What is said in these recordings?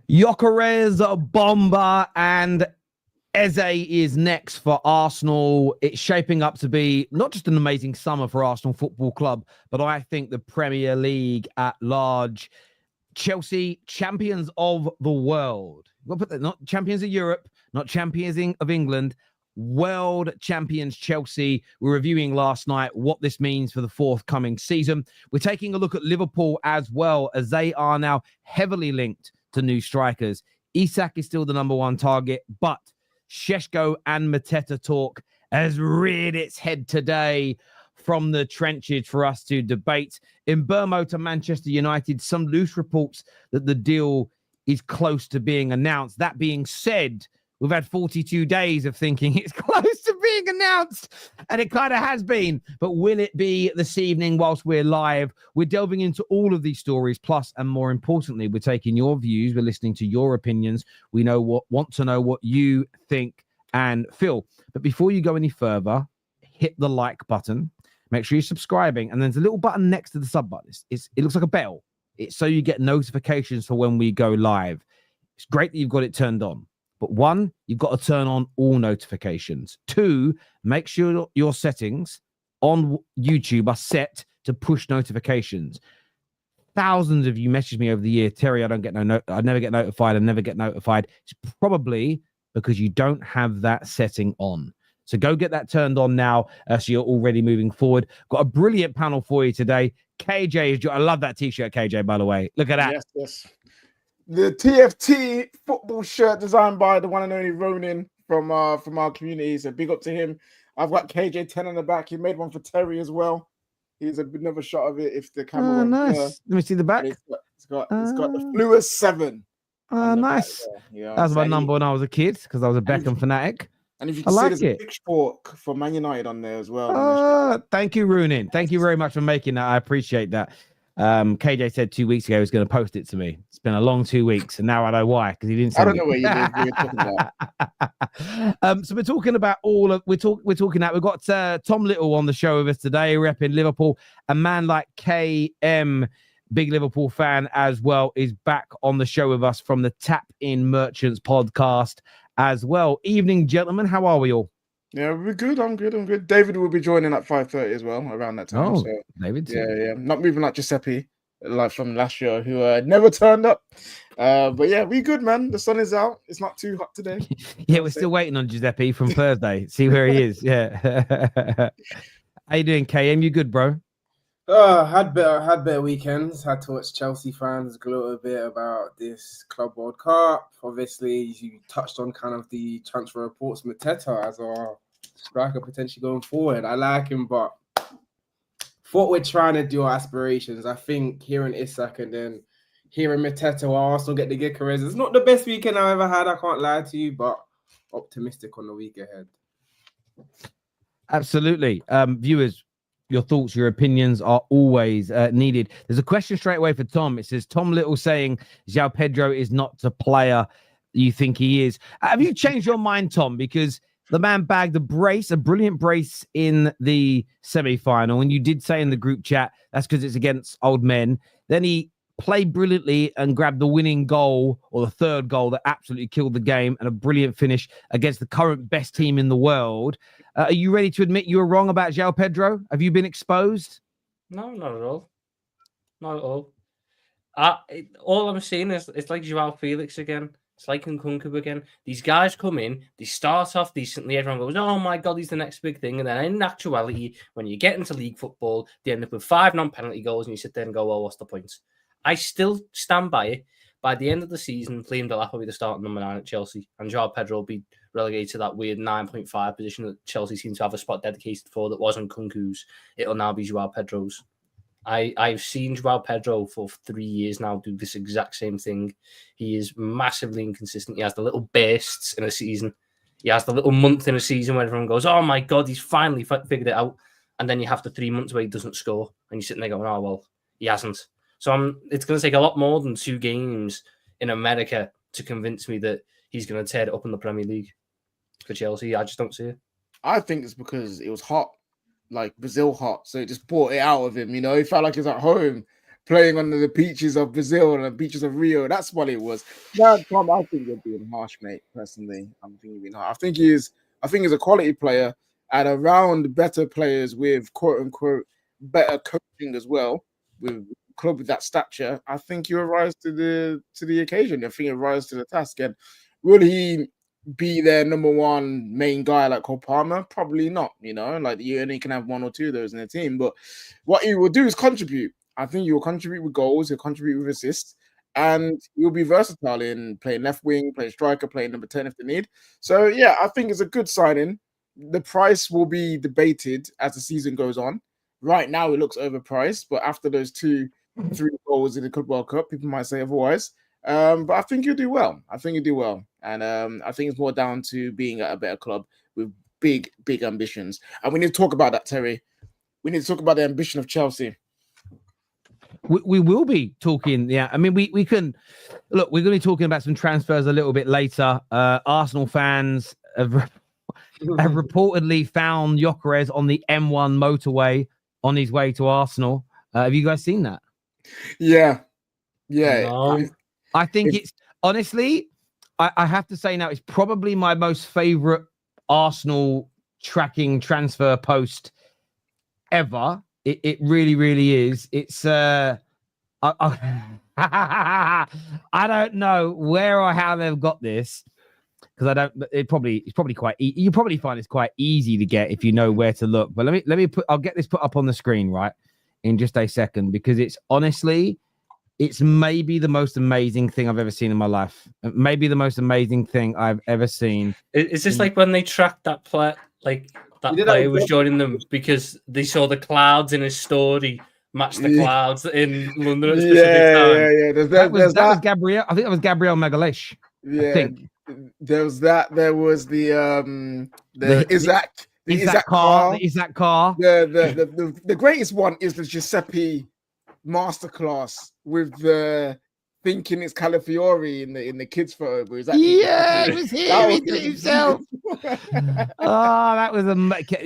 Gyokeres, BOMBA and Eze is next for Arsenal. It's shaping up to be not just an amazing summer for Arsenal Football Club, but I think the Premier League at large. Chelsea, champions of the world. We'll put that, not champions of Europe, not champions of England, world champions Chelsea. We're reviewing last night what this means for the forthcoming season. We're taking a look at Liverpool as well, as they are now heavily linked to new strikers. Isak is still the number one target, but Sesko and Mateta talk has reared its head today from the trenches for us to debate. Mbeumo to Manchester United, some loose reports that the deal is close to being announced. That being said, we've had 42 days of thinking it's close to being announced, and it kind of has been. But will it be this evening whilst we're live? We're delving into all of these stories, plus, and more importantly, we're taking your views. We're listening to your opinions. We want to know what you think and feel. But before you go any further, hit the like button. Make sure you're subscribing, and there's a little button next to the sub button. It looks like a bell. It's so you get notifications for when we go live. It's great that you've got it turned on. But one, you've got to turn on all notifications. Two, make sure your settings on YouTube are set to push notifications. Thousands of you messaged me over the year, Terry, I never get notified. It's probably because you don't have that setting on. So go get that turned on now, so you're already moving forward. Got a brilliant panel for you today. KJ, I love that T-shirt, KJ, by the way. Look at that. Yes. The TFT football shirt designed by the one and only Ronin from our community. So big up to him. I've got KJ10 on the back. He made one for Terry as well. Here's another shot of it if the camera went nice. there. Let me see the back. It's got the Fluus 7. Nice. Yeah, that was my number when I was a kid because I was a Beckham fanatic. And if you can see, there's a pitchfork for Man United on there as well. Thank you, Runin. Thank you very much for making that. I appreciate that. KJ said 2 weeks ago he was going to post it to me. It's been a long 2 weeks, and now I know why, because he didn't. I don't know what you were talking about. So we're talking about we've got Tom Little on the show with us today, repping Liverpool. A man like KM, big Liverpool fan as well, is back on the show with us from the Tap In Merchants podcast as well. Evening, gentlemen. How are we all? Yeah, we're good. I'm good. David will be joining at 5:30 as well around that time. Oh, so, David. Yeah. Not moving like Giuseppe, like from last year, who never turned up. But yeah, we good, man. The sun is out. It's not too hot today. Yeah, we're still waiting on Giuseppe from Thursday. See where he is. Yeah. How you doing, KM? You good, bro? Had better weekends. Had to watch Chelsea fans gloat a bit about this Club World Cup. Obviously, you touched on kind of the transfer reports. Mateta as our striker potentially going forward. I like him, but what we're trying to do, our aspirations. I think hearing Isak and then hearing Mateta or Arsenal get the Gyokeres, it's not the best weekend I've ever had. I can't lie to you, but optimistic on the week ahead. Absolutely, viewers. Your thoughts, your opinions are always needed. There's a question straight away for Tom. It says, Tom Little saying Joao Pedro is not the player you think he is. Have you changed your mind, Tom? Because the man bagged a brilliant brace in the semi-final. And you did say in the group chat, that's because it's against old men. Then he played brilliantly and grabbed the winning goal, or the third goal that absolutely killed the game, and a brilliant finish against the current best team in the world. Are you ready to admit you were wrong about Joao Pedro? Have you been exposed? No, not at all. Not at all. All I'm saying is it's like Joao Felix again. It's like Nkunku again. These guys come in, they start off decently. Everyone goes, oh my God, he's the next big thing. And then in actuality, when you get into league football, they end up with 5 non-penalty goals and you sit there and go, well, what's the point? I still stand by it. By the end of the season, Liam Delap will be the starting number 9 at Chelsea, and Joao Pedro will be relegated to that weird 9.5 position that Chelsea seems to have a spot dedicated for that wasn't Nkunku's. It'll now be Joao Pedro's. I've seen Joao Pedro for 3 years now do this exact same thing. He is massively inconsistent. He has the little bursts in a season. He has the little month in a season where everyone goes, oh my God, he's finally figured it out. And then you have the 3 months where he doesn't score, and you're sitting there going, oh, well, he hasn't. So it's going to take a lot more than 2 games in America to convince me that he's going to tear it up in the Premier League. for Chelsea. I just don't see it. I think it's because it was hot, like Brazil hot. So it just brought it out of him. You know, he felt like he was at home playing under the beaches of Brazil and the beaches of Rio. That's what it was. No, Tom, I think you're being harsh, mate. Personally, I'm thinking you're being harsh. I think he's a quality player and around better players with quote unquote better coaching as well, with a club with that stature. I think he'll rise to the occasion. I think he'll rise to the task. And will he be their number one main guy like Cole Palmer? Probably not, you know, like you only can have one or two of those in the team. But what he will do is contribute. I think he will contribute with goals, he'll contribute with assists, and he'll be versatile in playing left wing, playing striker, playing number 10 if they need. So yeah, I think it's a good signing. The price will be debated as the season goes on. Right now it looks overpriced, but after those 2-3 goals in the Club World Cup, people might say otherwise. But I think he'll do well. And I think it's more down to being at a better club with big ambitions. And we need to talk about that, Terry. We need to talk about the ambition of Chelsea. We will be talking. Yeah, I mean, we can look. We're going to be talking about some transfers a little bit later. Arsenal fans have reportedly found Gyokeres on the M1 motorway on his way to Arsenal. Have you guys seen that? Yeah. No. I think it's honestly, I have to say now, it's probably my most favorite Arsenal tracking transfer post ever. It really, really is. It's I don't know where or how they've got this, because I don't. It's probably quite. You probably find it's quite easy to get if you know where to look. But let me put. I'll get this put up on the screen right in just a second, because it's honestly, it's maybe the most amazing thing I've ever seen in my life. Maybe the most amazing thing I've ever seen. Is this like when they tracked that player, like that player was joining them because they saw the clouds in his story match the clouds in London at a specific time? Yeah. That was Gabriel. I think that was Gabriel Magalhash. Yeah, I think. There was that. There was the Isaac car. The Isaac car. The greatest one is the Giuseppe masterclass with the thinking it's Calafiore in the kids photo. It was it was him. He did it himself. That was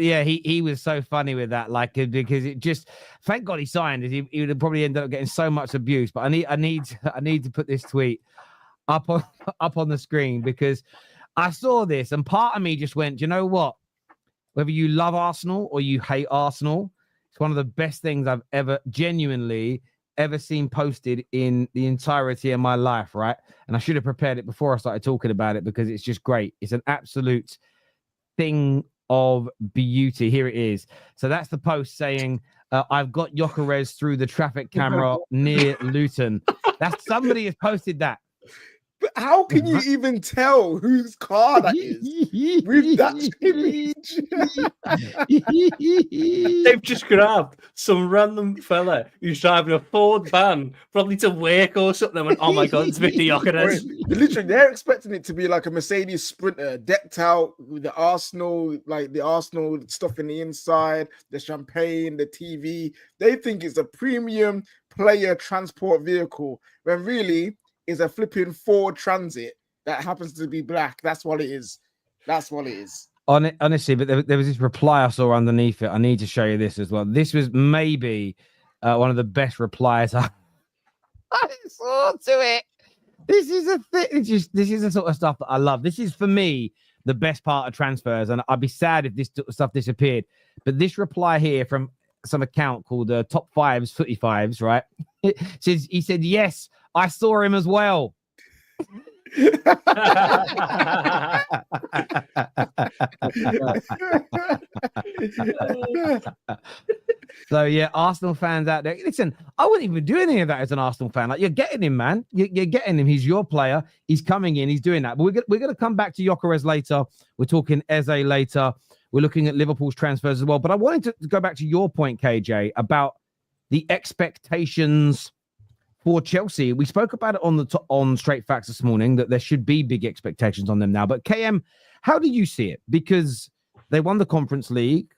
he was so funny with that, like, because it just, thank God he signed it. He would have probably ended up getting so much abuse. But I need to put this tweet up on the screen, because I saw this and part of me just went, do you know what? Whether you love Arsenal or you hate Arsenal, it's one of the best things I've genuinely ever seen posted in the entirety of my life, right? And I should have prepared it before I started talking about it, because it's just great. It's an absolute thing of beauty. Here it is. So that's the post saying, I've got Gyokeres through the traffic camera near Luton. That's somebody has posted that. But how can you even tell whose car that is with that image? They've just grabbed some random fella who's driving a Ford van, probably to work or something, and went, oh my God, it's Victor Gyokeres. Literally, they're expecting it to be like a Mercedes Sprinter, decked out with the Arsenal stuff in the inside, the champagne, the TV. They think it's a premium player transport vehicle, when really is a flipping Ford Transit that happens to be black. That's what it is. Honestly, but there was this reply I saw underneath it. I need to show you this as well. This was maybe one of the best replies I saw to it. This is a thing. This is the sort of stuff that I love. This is, for me, the best part of transfers, and I'd be sad if this stuff disappeared. But this reply here from some account called Top Fives, Footy Fives, right? He said, yes, I saw him as well. So yeah, Arsenal fans out there, listen, I wouldn't even do any of that as an Arsenal fan. Like, you're getting him, man. You're getting him. He's your player. He's coming in. He's doing that. But we're going to come back to Gyokeres later. We're talking Eze later. We're looking at Liverpool's transfers as well. But I wanted to go back to your point, KJ, about the expectations for Chelsea. We spoke about it on Straight Facts this morning, that there should be big expectations on them now. But KM, how do you see it? Because they won the Conference League.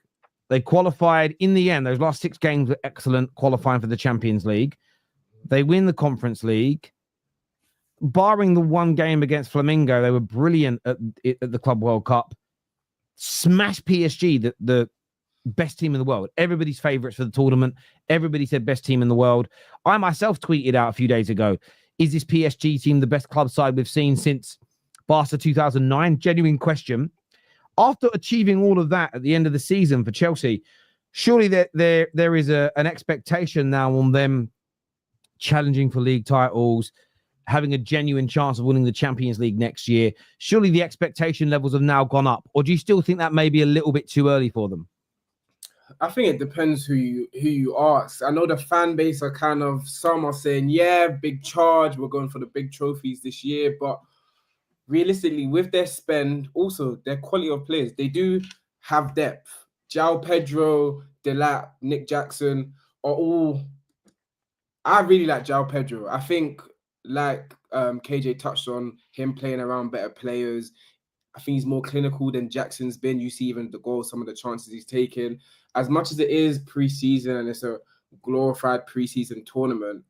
They qualified in the end. Those last 6 games were excellent, qualifying for the Champions League. They win the Conference League. Barring the one game against Flamengo, they were brilliant at the Club World Cup. smash PSG, the best team in the world. Everybody's favorites for the tournament. Everybody said best team in the world. I myself tweeted out a few days ago, is this PSG team the best club side we've seen since Barca 2009? Genuine question. After achieving all of that at the end of the season for Chelsea, surely there is an expectation now on them challenging for league titles, having a genuine chance of winning the Champions League next year. Surely the expectation levels have now gone up, or do you still think that may be a little bit too early for them? I think it depends who you ask. I know the fan base are kind of, some are saying, yeah, big charge, we're going for the big trophies this year, but realistically, with their spend, also their quality of players, they do have depth. Joao Pedro, Delap, Nick Jackson are all. I really like Joao Pedro. I think, like KJ touched on, him playing around better players. I think he's more clinical than Jackson's been. You see even the goals, some of the chances he's taken. As much as it is preseason and it's a glorified preseason tournament,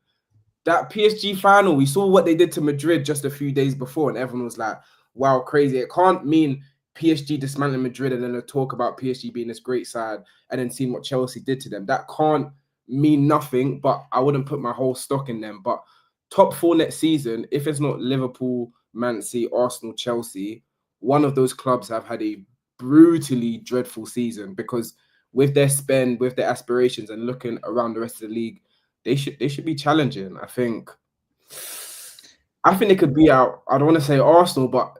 that PSG final, we saw what they did to Madrid just a few days before, and everyone was like, wow, crazy. It can't mean PSG dismantling Madrid and then a talk about PSG being this great side and then seeing what Chelsea did to them. That can't mean nothing, but I wouldn't put my whole stock in them. But top four next season, if it's not Liverpool, Man City, Arsenal, Chelsea, one of those clubs have had a brutally dreadful season, because with their spend, with their aspirations and looking around the rest of the league, they should be challenging. I think they could be out. I don't want to say Arsenal, but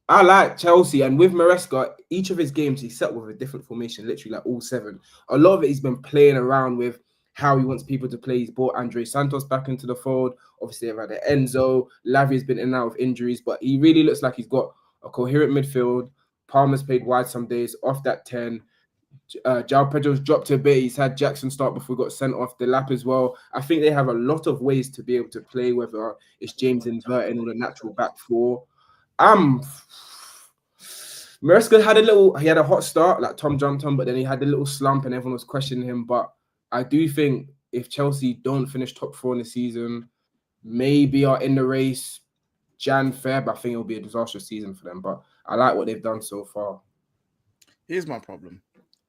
I like Chelsea. And with Maresca, each of his games, he's set with a different formation, literally like all 7. A lot of it he's been playing around with how he wants people to play. He's brought Andre Santos back into the fold. Obviously, they've had Enzo. Lavia's been in and out of injuries, but he really looks like he's got a coherent midfield. Palmer's played wide some days, off that 10. Joao Pedro's dropped a bit. He's had Jackson start before he got sent off the lap as well. I think they have a lot of ways to be able to play, whether it's James inverting or the natural back 4. Maresca had a hot start, like Tom jumped on, but then he had a little slump and everyone was questioning him. But I do think if Chelsea don't finish top 4 in the season, maybe are in the race Feb, I think it'll be a disastrous season for them. But I like what they've done so far. Here's my problem.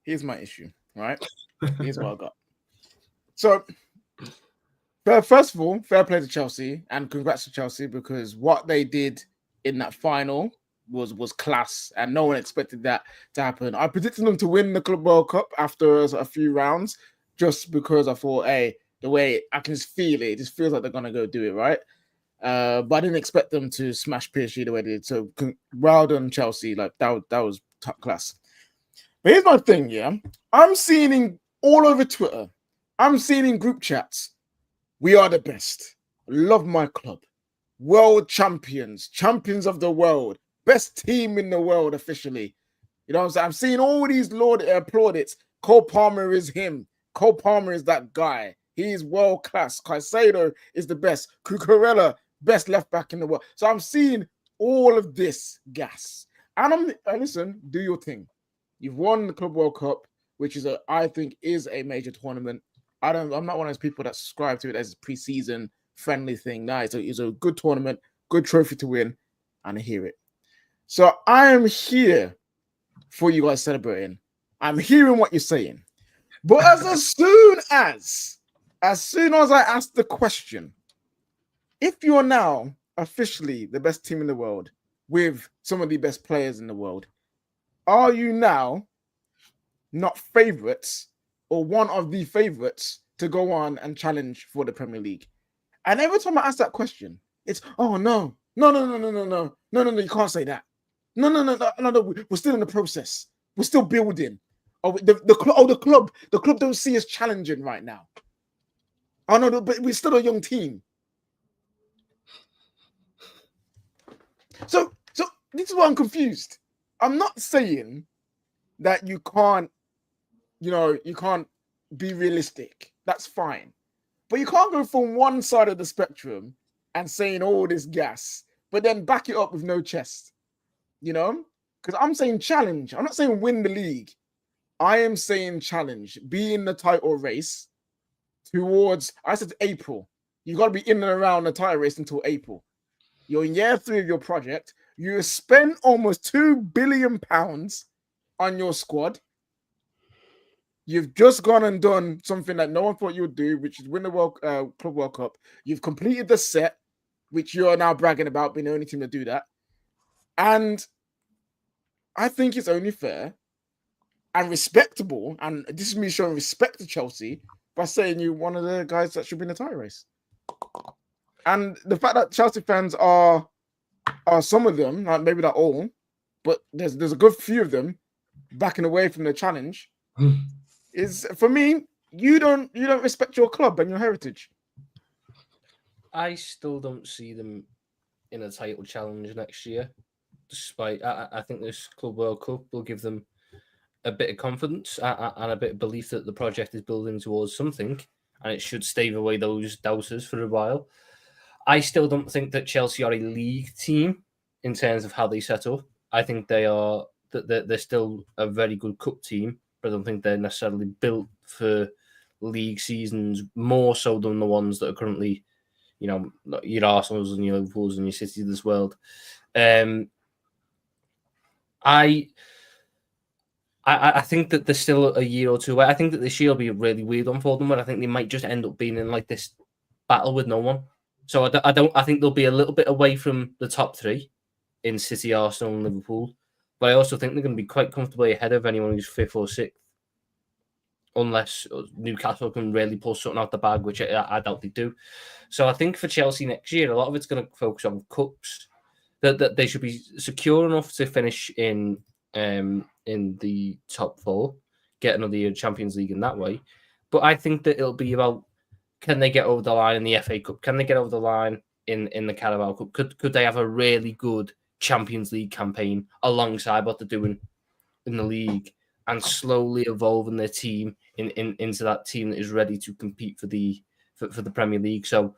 Here's my issue, right? Here's what I got. So, first of all, fair play to Chelsea and congrats to Chelsea, because what they did in that final was class and no one expected that to happen. I predicted them to win the Club World Cup after a few rounds just because I thought, hey, the way I can just feel it just feels like they're going to go do it, right? But I didn't expect them to smash PSG the way they did. So, well done, Chelsea. Like, that was top class. But here's my thing, yeah. I'm seeing all over Twitter. I'm seeing in group chats. We are the best. Love my club. World champions. Champions of the world. Best team in the world officially. You know what I'm saying? I'm seeing all these plaudits. Cole Palmer is him. Cole Palmer is that guy. He's world class. Caicedo is the best. Cucurella, best left back in the world. So I'm seeing all of this gas. And listen, do your thing. You've won the Club World Cup, which is I think is a major tournament. I'm not one of those people that subscribe to it as a preseason friendly thing. No, it's a good tournament, good trophy to win, and I hear it. So I am here for you guys celebrating. I'm hearing what you're saying. But as soon as I ask the question, if you are now officially the best team in the world with some of the best players in the world, are you now not favorites or one of the favorites to go on and challenge for the Premier League? And every time I ask that question, it's, oh, no, you can't say that. No, we're still in the process. We're still building. Oh, the club don't see us challenging right now. Oh, no, but we're still a young team. So this is why I'm confused. I'm not saying that you can't be realistic. That's fine. But you can't go from one side of the spectrum and saying all this gas, but then back it up with no chest. You know? Because I'm saying challenge. I'm not saying win the league. I am saying challenge. Be in the title race towards, I said April. You got to be in and around the title race until April. You're in year 3 of your project. You spent almost £2 billion on your squad. You've just gone and done something that no one thought you would do, which is win the Club World Cup. You've completed the set, which you're now bragging about being the only team to do that. And I think it's only fair and respectable, and this is me showing respect to Chelsea by saying you're one of the guys that should be in the title race. And the fact that Chelsea fans are some of them, like maybe not all, but there's a good few of them backing away from the challenge. Is for me, you don't respect your club and your heritage. I still don't see them in a title challenge next year. Despite, I think this Club World Cup will give them a bit of confidence and a bit of belief that the project is building towards something, and it should stave away those doubters for a while. I still don't think that Chelsea are a league team in terms of how they set up. I think they're still a very good cup team, but I don't think they're necessarily built for league seasons more so than the ones that are currently, your Arsenals and your Liverpools and your Cities of this world. I think that there's still a year or two away. I think that this year will be a really weird one for them, where I think they might just end up being in like this battle with no one. So I think they'll be a little bit away from the top three in City, Arsenal, and Liverpool. But I also think they're going to be quite comfortably ahead of anyone who's fifth or sixth, unless Newcastle can really pull something out the bag, which I doubt they do. So I think for Chelsea next year, a lot of it's going to focus on cups. That they should be secure enough to finish in the top four, get another year of Champions League in that way. But I think that it'll be about, can they get over the line in the FA Cup? Can they get over the line in the Carabao Cup? Could they have a really good Champions League campaign alongside what they're doing in the league, and slowly evolving their team into that team that is ready to compete for the Premier League? So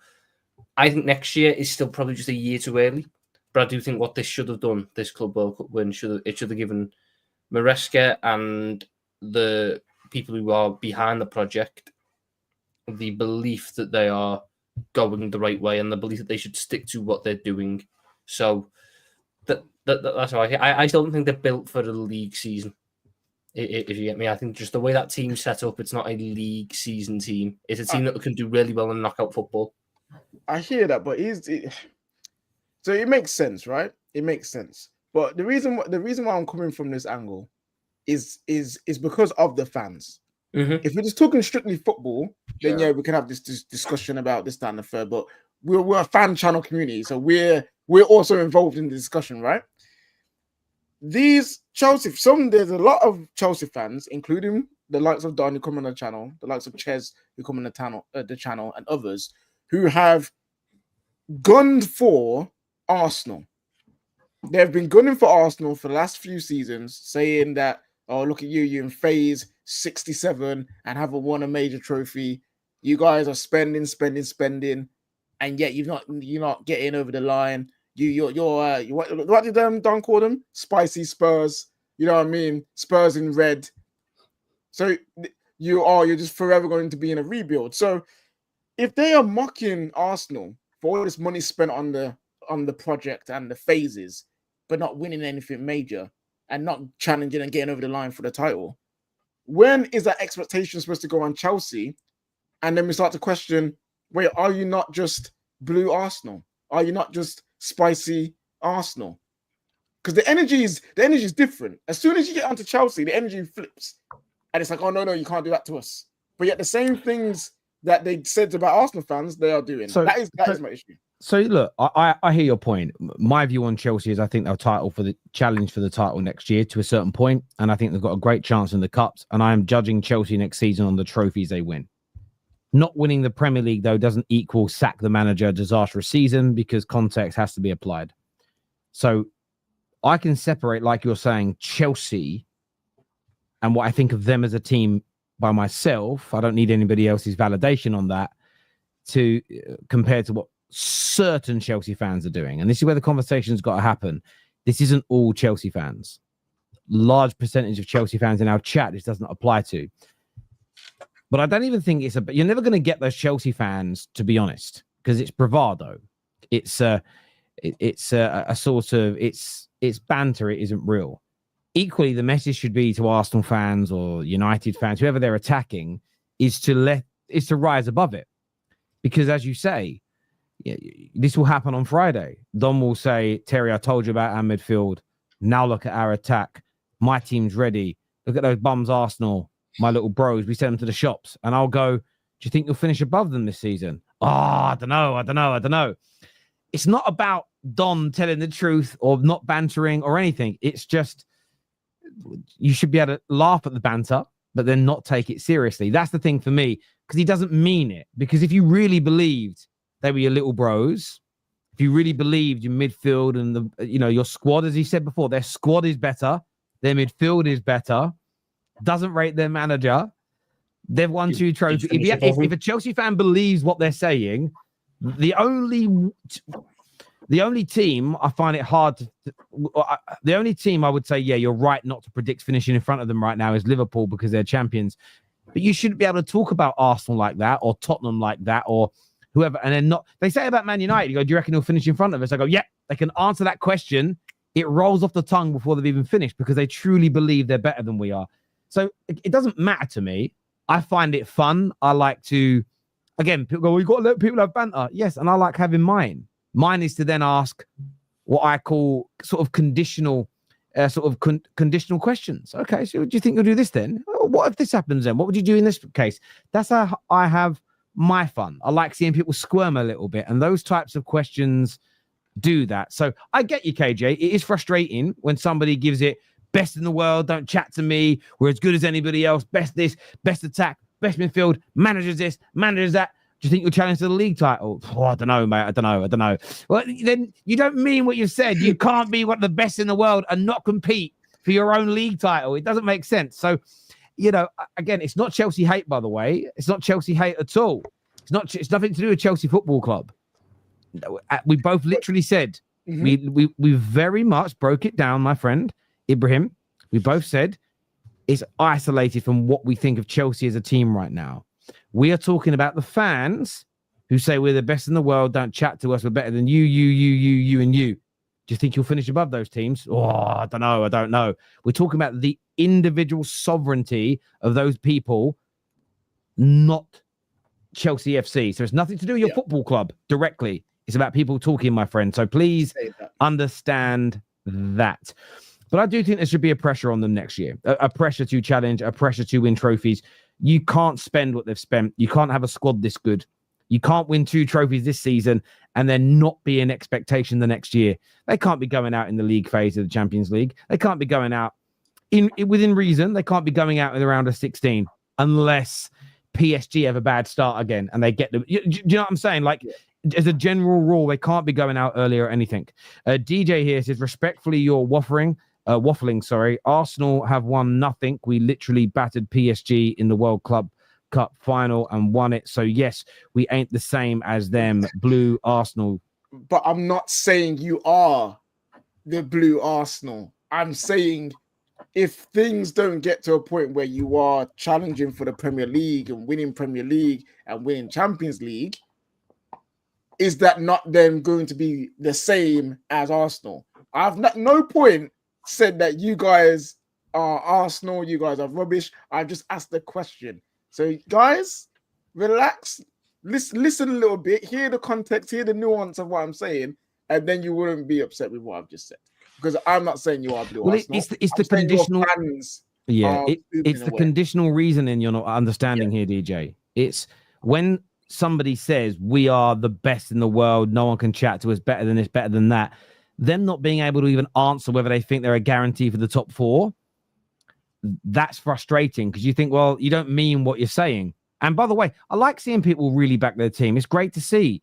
I think next year is still probably just a year too early. But I do think what this should have done, this Club World Cup win, should have given Maresca and the people who are behind the project the belief that they are going the right way and the belief that they should stick to what they're doing. So that's how I still don't think they're built for the league season. If you get me, I think just the way that team's set up, it's not a league season team. It's a team that can do really well in knockout football. I hear that, but so it makes sense, right? It makes sense. But the reason why I'm coming from this angle is because of the fans. Mm-hmm. If we're just talking strictly football, then we can have this discussion about this, that, and the third. But we're a fan channel community, so we're also involved in the discussion, right? These Chelsea, there's a lot of Chelsea fans, including the likes of Don who come on the channel, the likes of Ches who come on the channel, and others who have gunned for Arsenal. They've been gunning for Arsenal for the last few seasons, saying that, oh, look at you're in phase 67 and haven't won a major trophy. You guys are spending, and yet you're not getting over the line. What did Don call them? Spicy Spurs. You know what I mean? Spurs in red. So you're just forever going to be in a rebuild. So if they are mocking Arsenal for all this money spent on the project and the phases, but not winning anything major and not challenging and getting over the line for the title, when is that expectation supposed to go on Chelsea? And then we start to question, wait, are you not just blue Arsenal? Are you not just spicy Arsenal? Because the energy is different. As soon as you get onto Chelsea, the energy flips. And it's like, oh, no, you can't do that to us. But yet the same things that they said about Arsenal fans, they are doing. So that is my issue. So look, I hear your point. My view on Chelsea is I think they'll challenge for the title next year to a certain point, and I think they've got a great chance in the cups. And I am judging Chelsea next season on the trophies they win. Not winning the Premier League though doesn't equal sack the manager, disastrous season, because context has to be applied. So I can separate, like you're saying, Chelsea and what I think of them as a team by myself. I don't need anybody else's validation on that to compare to what certain Chelsea fans are doing. And this is where the conversation's got to happen. This isn't all Chelsea fans. Large percentage of Chelsea fans in our chat this doesn't apply to. But I don't even think you're never going to get those Chelsea fans, to be honest, because it's bravado. It's it's a sort of it's banter. It isn't real. Equally, the message should be to Arsenal fans or United fans, whoever they're attacking, is to rise above it. Because as you say, this will happen on Friday. Don will say, Terry, I told you about our midfield. Now look at our attack. My team's ready. Look at those bums, Arsenal, my little bros. We send them to the shops. And I'll go, do you think you'll finish above them this season? Oh, I don't know. It's not about Don telling the truth or not bantering or anything. It's just, you should be able to laugh at the banter, but then not take it seriously. That's the thing for me, because he doesn't mean it. Because if you really believed they were your little bros, if you really believed your midfield and your squad, as he said before, their squad is better, their midfield is better, doesn't rate their manager, they've won 2 trophies. If a Chelsea fan believes what they're saying, the only team I find it hard to, the only team I would say, yeah, you're right not to predict finishing in front of them right now is Liverpool, because they're champions. But you shouldn't be able to talk about Arsenal like that or Tottenham like that or whoever. And then they say about Man United, you go, do you reckon he'll finish in front of us? I go, yeah, they can answer that question. It rolls off the tongue before they've even finished, because they truly believe they're better than we are. So it doesn't matter to me. I find it fun. I like to, again, people go, well, you've got to let people have banter. Yes, and I like having mine. Mine is to then ask what I call sort of conditional conditional questions. Okay, so do you think you'll do this then? Oh, what if this happens then? What would you do in this case? That's how I have my fun. I like seeing people squirm a little bit, and those types of questions do that. So I get you, KJ. It is frustrating when somebody gives it best in the world, don't chat to me, we're as good as anybody else, best this, best attack, best midfield, managers this, managers that. Do you think you'll challenge to the league title? Oh, I don't know, mate. I don't know. Well, then you don't mean what you said. You can't be one of the best in the world and not compete for your own league title. It doesn't make sense. So, again, it's not Chelsea hate, by the way. It's not Chelsea hate at all. It's nothing to do with Chelsea Football Club. We both literally said, we very much broke it down, my friend Ibrahim. We both said it's isolated from what we think of Chelsea as a team right now. We are talking about the fans who say we're the best in the world, don't chat to us, we're better than you, and you. Do you think you'll finish above those teams? Oh, I don't know. We're talking about the individual sovereignty of those people, not Chelsea FC. So it's nothing to do with your football club directly. It's about people talking, my friend. So please understand that. But I do think there should be a pressure on them next year, a pressure to challenge, a pressure to win trophies. You can't spend what they've spent. You can't have a squad this good. You can't win 2 trophies this season and then not be an expectation the next year. They can't be going out in the league phase of the Champions League. They can't be going out within reason. They can't be going out in the round of 16 unless PSG have a bad start again and they get them. Do you know what I'm saying? Like, as a general rule, they can't be going out earlier or anything. DJ here says, respectfully, you're waffling. Arsenal have won nothing. We literally battered PSG in the World Club Cup final and won it. So yes, we ain't the same as them. Blue Arsenal. But I'm not saying you are the blue Arsenal. I'm saying if things don't get to a point where you are challenging for the Premier League and winning Premier League and winning Champions League, is that not then going to be the same as Arsenal? I've at no point said that you guys are Arsenal, you guys are rubbish. I just asked the question. So guys, relax, listen a little bit, hear the context, hear the nuance of what I'm saying, and then you wouldn't be upset with what I've just said. Because I'm not saying you are blue Arsenal. It's the conditional fans. Yeah, it's the conditional reasoning you're not understanding here, DJ. It's when somebody says we are the best in the world, no one can chat to us better than this, better than that. Them not being able to even answer whether they think they're a guarantee for the top 4, that's frustrating because you think, well, you don't mean what you're saying. And by the way, I like seeing people really back their team. It's great to see,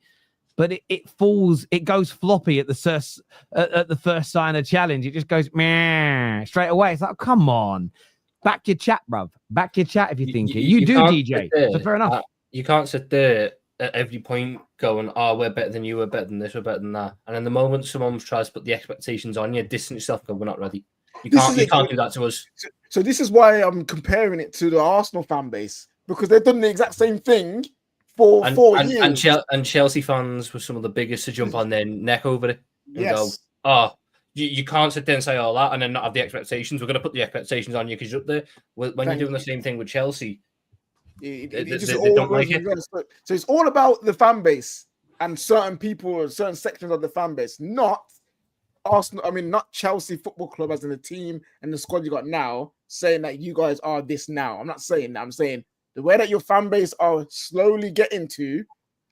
but it goes floppy at the first sign of challenge. It just goes meh straight away. It's like, come on, back your chat, bruv. Back your chat if you think it. You do, DJ. So fair enough. You can't sit there at every point going, oh, we're better than you, we're better than this, we're better than that. And in the moment someone tries to put the expectations on you, distance yourself and go, we're not ready. You can't do that to us. So this is why I'm comparing it to the Arsenal fan base, because they've done the exact same thing for 4 years. And Chelsea fans were some of the biggest to jump on their neck over it. and go, oh, you can't sit there and say all that and then not have the expectations. We're going to put the expectations on you because you're up there. When you're doing the same thing with Chelsea, they don't like it. So it's all about the fan base and certain people, certain sections of the fan base, not Arsenal. I mean, not Chelsea Football Club as in the team and the squad you got now, saying that you guys are this now. I'm not saying that. I'm saying the way that your fan base are slowly getting to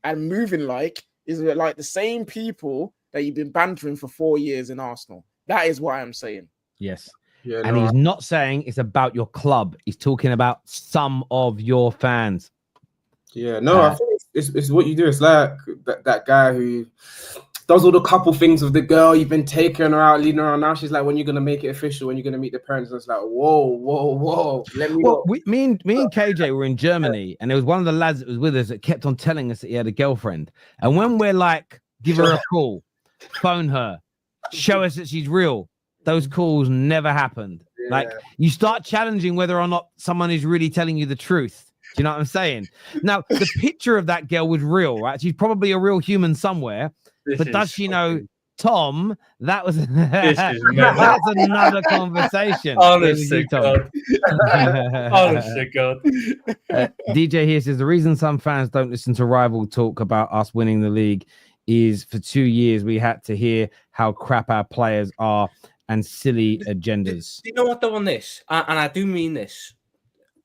and moving like is like the same people that you've been bantering for 4 years in Arsenal. That is what I'm saying. Yes. Yeah, and he's not saying it's about your club. He's talking about some of your fans. Yeah, no, I think it's what you do. It's like that guy who does all the couple things with the girl. You've been taking her out, leading her around. Now she's like, when you're gonna make it official, when you're gonna meet the parents. And it's like, whoa. Let me. Well, me and KJ were in Germany, and there was one of the lads that was with us that kept on telling us that he had a girlfriend. And when we're like, give her a call, phone her, show us that she's real, those calls never happened. Yeah. Like, you start challenging whether or not someone is really telling you the truth. Do you know what I'm saying? Now, the picture of that girl was real, right? She's probably a real human somewhere. But does she know, Tom? That was that's another conversation. Honestly, God. Honestly, God. DJ here says the reason some fans don't listen to rival talk about us winning the league is for 2 years we had to hear how crap our players are and silly agendas. Do you know what though on this? And I do mean this.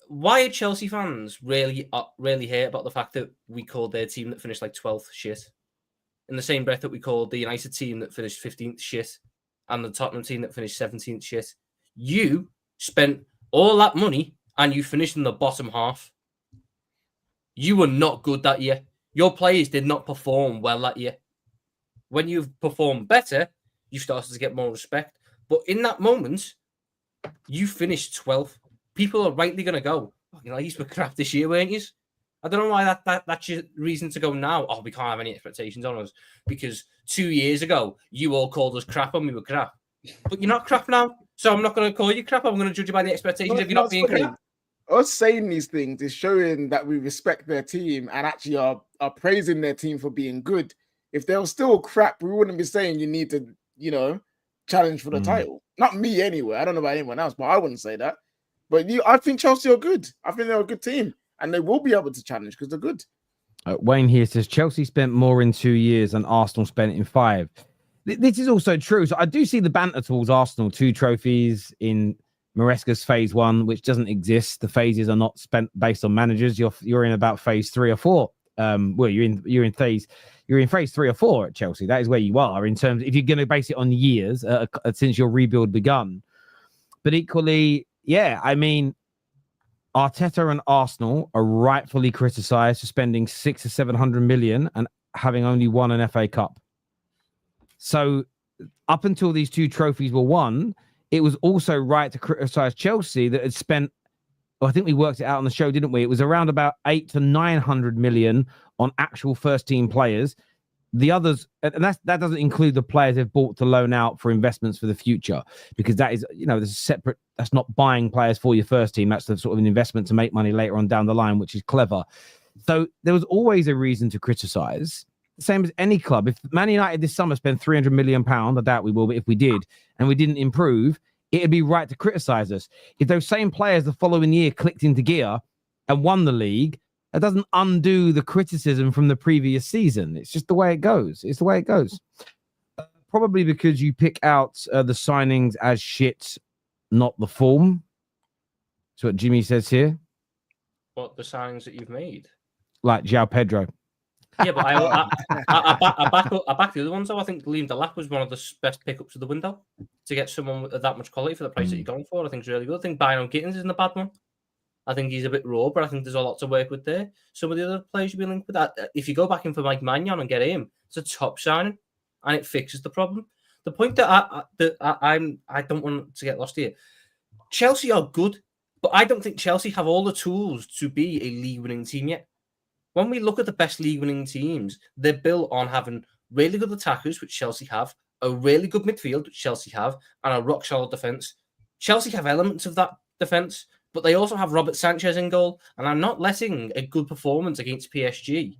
Why are Chelsea fans really hate about the fact that we called their team that finished like 12th shit? In the same breath that we called the United team that finished 15th shit and the Tottenham team that finished 17th shit. You spent all that money and you finished in the bottom half. You were not good that year. Your players did not perform well that year. When you've performed better, you started to get more respect. But in that moment, you finished 12th. People are rightly going to go, at least we're crap this year, weren't you? I don't know why that's your reason to go now. Oh, we can't have any expectations on us because 2 years ago, you all called us crap and we were crap. But you're not crap now. So I'm not going to call you crap. I'm going to judge you by the expectations if you're not being crap. Us saying these things is showing that we respect their team and actually are praising their team for being good. If they were still crap, we wouldn't be saying you need to, challenge for the title. Not me anyway. I don't know about anyone else, but I wouldn't say that. But I think Chelsea are good. I think they're a good team. And they will be able to challenge because they're good. Wayne here says Chelsea spent more in 2 years than Arsenal spent in 5. This is also true. So I do see the banter towards Arsenal. 2 trophies in Maresca's phase 1, which doesn't exist. The phases are not spent based on managers. You're in about phase 3 or 4. Well, you're in phase 3 or 4 at Chelsea. That is where you are in terms. If you're going to base it on years since your rebuild begun. But equally, yeah, I mean, Arteta and Arsenal are rightfully criticised for spending 600 or 700 million and having only won an FA Cup. So up until these 2 trophies were won, it was also right to criticise Chelsea that had spent, I think we worked it out on the show, didn't we? It was around about 800 to 900 million on actual first team players. The others, and that doesn't include the players they've bought to loan out for investments for the future, because that is, there's a separate, that's not buying players for your first team. That's the sort of an investment to make money later on down the line, which is clever. So there was always a reason to criticize, same as any club. If Man United this summer spent £300 million, I doubt we will, but if we did, and we didn't improve, it'd be right to criticize us. If those same players the following year clicked into gear and won the league, it doesn't undo the criticism from the previous season. It's just the way it goes. It's the way it goes. Probably because you pick out the signings as shit, not the form. That's what Jimmy says here. What, the signings that you've made? Like Joao Pedro. Yeah, but I back the other ones, though. I think Liam Delap was one of the best pickups of the window to get someone with that much quality for the price that you're going for. I think it's really good. I think Byron Gittins isn't a bad one. I think he's a bit raw, but I think there's a lot to work with there. Some of the other players you'll be linked with that. If you go back in for Mike Magnon and get him, it's a top signing, and it fixes the problem. The point that I don't want to get lost here. Chelsea are good, but I don't think Chelsea have all the tools to be a league-winning team yet. When we look at the best league-winning teams, they're built on having really good attackers, which Chelsea have, a really good midfield, which Chelsea have, and a rock-solid defence. Chelsea have elements of that defence, but they also have Robert Sanchez in goal, and I'm not letting a good performance against PSG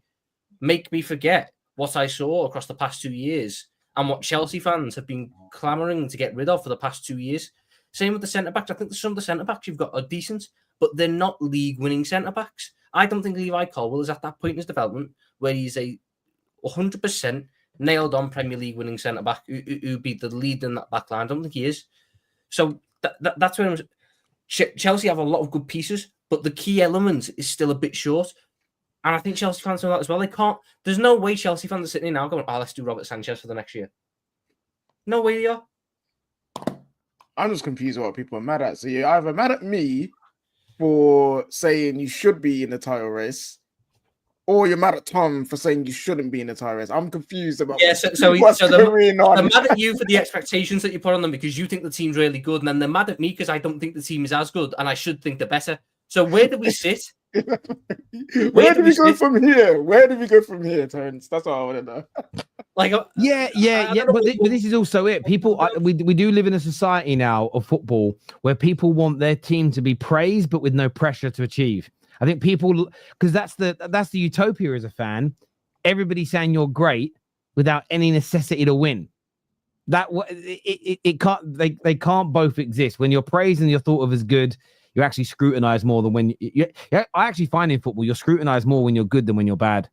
make me forget what I saw across the past 2 years and what Chelsea fans have been clamouring to get rid of for the past 2 years. Same with the centre-backs. I think some of the centre-backs you've got are decent, but they're not league-winning centre-backs. I don't think Levi Colwill is at that point in his development where he's a 100% nailed-on Premier League winning centre-back who'd be the lead in that back line. I don't think he is. So that's where Chelsea have a lot of good pieces, but the key element is still a bit short. And I think Chelsea fans know that as well. They can't. There's no way Chelsea fans are sitting here now going, "Oh, let's do Robert Sanchez for the next year." No way they are. I'm just confused what people are mad at. So you're either mad at me for saying you should be in the title race, or you're mad at Tom for saying you shouldn't be in the title race. I'm confused about what's going on. They're mad at you for the expectations that you put on them because you think the team's really good, and then they're mad at me because I don't think the team is as good, and I should think they're better. So where do we sit? Where do we go from here? Where do we go from here, Terence? That's all I want to know. But this is also it. People, we do live in a society now of football where people want their team to be praised, but with no pressure to achieve. I think people, because that's the utopia as a fan. Everybody saying you're great without any necessity to win. That it can't. They can't both exist. When you're praised and you're thought of as good, you're actually scrutinized more than when I actually find in football you're scrutinized more when you're good than when you're bad.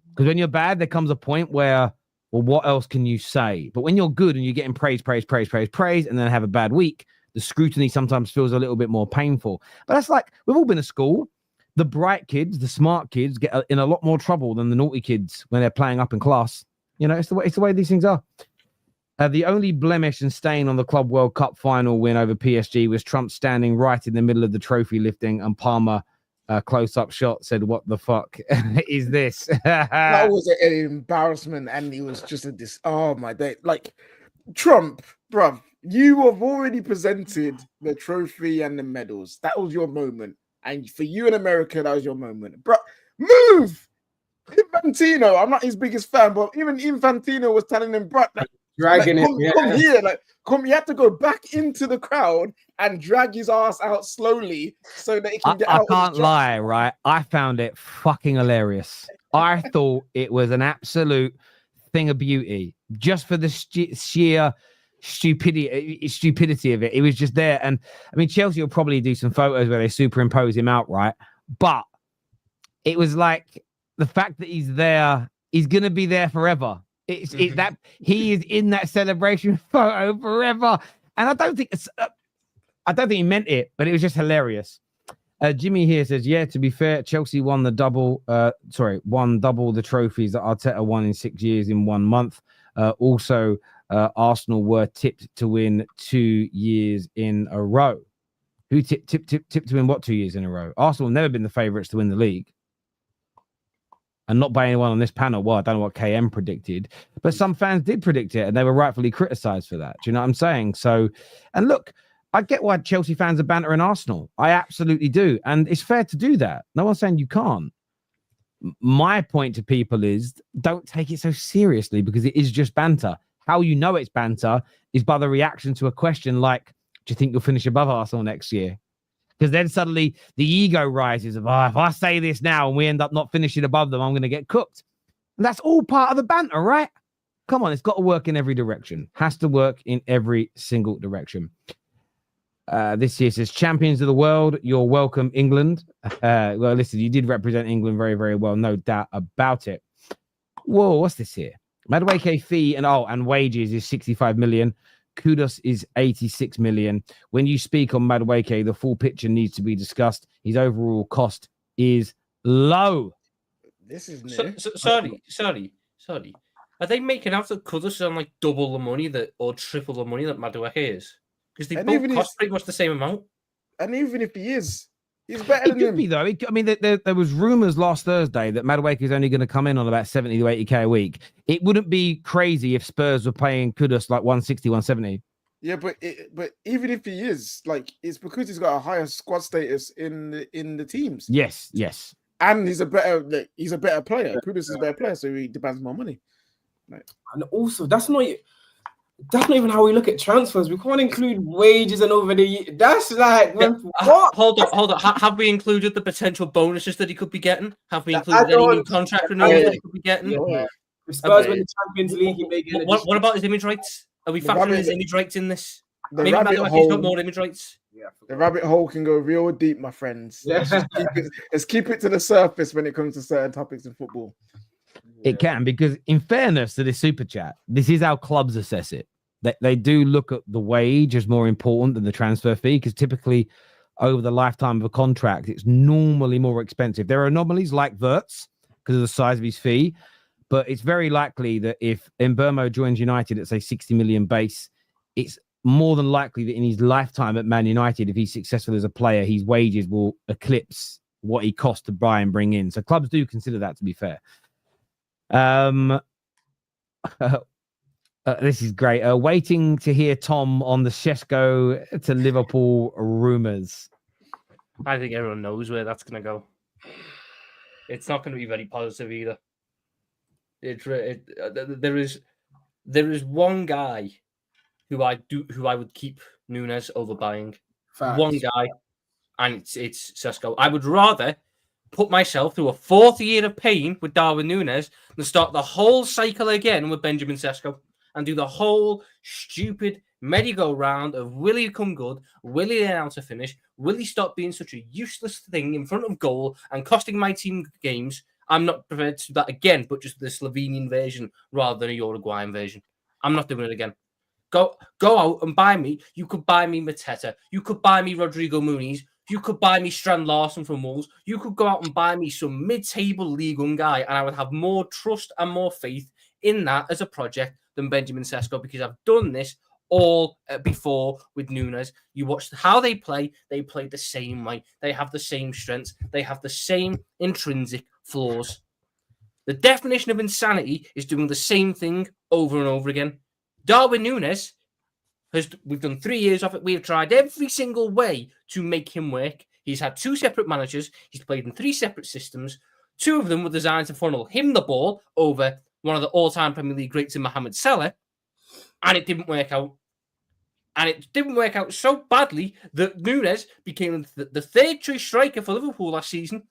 Because when you're bad, there comes a point where, well, what else can you say? But when you're good and you're getting praise, and then have a bad week, the scrutiny sometimes feels a little bit more painful. But that's like, we've all been at school. The bright kids, the smart kids get in a lot more trouble than the naughty kids when they're playing up in class. You know, it's the way these things are. The only blemish and stain on the Club World Cup final win over PSG was Trump standing right in the middle of the trophy lifting, and Palmer, close-up shot, said, "What the fuck is this?" That was an embarrassment, and he was just oh my day. Like, Trump, bruv, you have already presented the trophy and the medals. That was your moment. And for you in America, that was your moment. Bruh, move! Infantino, I'm not his biggest fan, but even Infantino was telling him, bruh, dragging come here, you have to go back into the crowd and drag his ass out slowly so that he can get out. I can't lie, right? I found it fucking hilarious. I thought it was an absolute thing of beauty, just for the sheer stupidity of it. It was just there. And I mean, Chelsea will probably do some photos where they superimpose him out, right? But it was like the fact that he's there, he's gonna be there forever. It's that he is in that celebration photo forever, and I don't think he meant it, but it was just hilarious. Jimmy here says, "Yeah, to be fair, Chelsea won double the trophies that Arteta won in 6 years in 1 month. Also, Arsenal were tipped to win 2 years in a row. Who tipped to win what 2 years in a row? Arsenal have never been the favourites to win the league." And not by anyone on this panel. Well, I don't know what KM predicted, but some fans did predict it, and they were rightfully criticised for that. Do you know what I'm saying? So, and look, I get why Chelsea fans are bantering Arsenal. I absolutely do. And it's fair to do that. No one's saying you can't. My point to people is, don't take it so seriously, because it is just banter. How you know it's banter is by the reaction to a question like, do you think you'll finish above Arsenal next year? Because then suddenly the ego rises of, if I say this now and we end up not finishing above them, I'm going to get cooked. And that's all part of the banter, right? Come on, it's got to work in every direction. Has to work in every single direction. This here says, "Champions of the world, you're welcome, England." Well, listen, you did represent England very, very well, no doubt about it. Whoa, what's this here? Madueke fee and wages is 65 million. Kudos is 86 million. When you speak on Madueke, the full picture needs to be discussed. His overall cost is low. This is new. Sorry. Are they making out that Kudos on like double the money or triple the money that Madueke is? Because they both cost pretty much the same amount. And even if he is, he's better than him. It could be, though. I mean, there was rumours last Thursday that Madueke is only going to come in on about 70 to 80k a week. It wouldn't be crazy if Spurs were paying Kudos like 160, 170. Yeah, but even if he is, like, it's because he's got a higher squad status in the teams. Yes. And he's a better player. Kudos is a better player, so he demands more money. Like, and also, that's not even how we look at transfers. We can't include wages and over the year. That's like, what? Hold on. Have we included the potential bonuses that he could be getting? Have we included any new contract renewals that he could be getting? Yeah. If Spurs win the Champions League, he may get an What about his image rights? Are we factoring his image rights in this? The Maybe rabbit Madueke's got hole. more image rights. Yeah, The rabbit hole can go real deep, my friends. Yeah. Let's keep it to the surface when it comes to certain topics in football. It can, because in fairness to this super chat, this is how clubs assess it. They do look at the wage as more important than the transfer fee, because typically over the lifetime of a contract, it's normally more expensive. There are anomalies like Wirtz because of the size of his fee, but it's very likely that if Mbeumo joins United at, say, 60 million base, it's more than likely that in his lifetime at Man United, if he's successful as a player, his wages will eclipse what he costs to buy and bring in. So clubs do consider that, to be fair. This is great. Waiting to hear Tom on the Sesko to Liverpool rumours. I think everyone knows where that's going to go. It's not going to be very positive either. There is one guy who I would keep Núñez over buying. Facts. One guy, and it's Sesko. I would rather put myself through a 4th year of pain with Darwin Núñez than start the whole cycle again with Benjamin Sesko and do the whole stupid merry-go-round of will he come good, will he learn how to finish, will he stop being such a useless thing in front of goal and costing my team games. I'm not prepared to do that again, but just the Slovenian version rather than a Uruguayan version. I'm not doing it again. Go out and buy me. You could buy me Mateta. You could buy me Rodrigo Muniz. You could buy me Strand Larson from Wolves. You could go out and buy me some mid-table League One guy, and I would have more trust and more faith in that as a project than Benjamin Sesko, because I've done this all before with Núñez. You watch how they play. They play the same way. They have the same strengths. They have the same intrinsic flaws. The definition of insanity is doing the same thing over and over again. Darwin Núñez, we've done 3 years of it. We have tried every single way to make him work. He's had 2 separate managers. He's played in 3 separate systems. 2 of them were designed to funnel him the ball over one of the all-time Premier League greats in Mohamed Salah, and it didn't work out. And it didn't work out so badly that Núñez became the third choice striker for Liverpool last season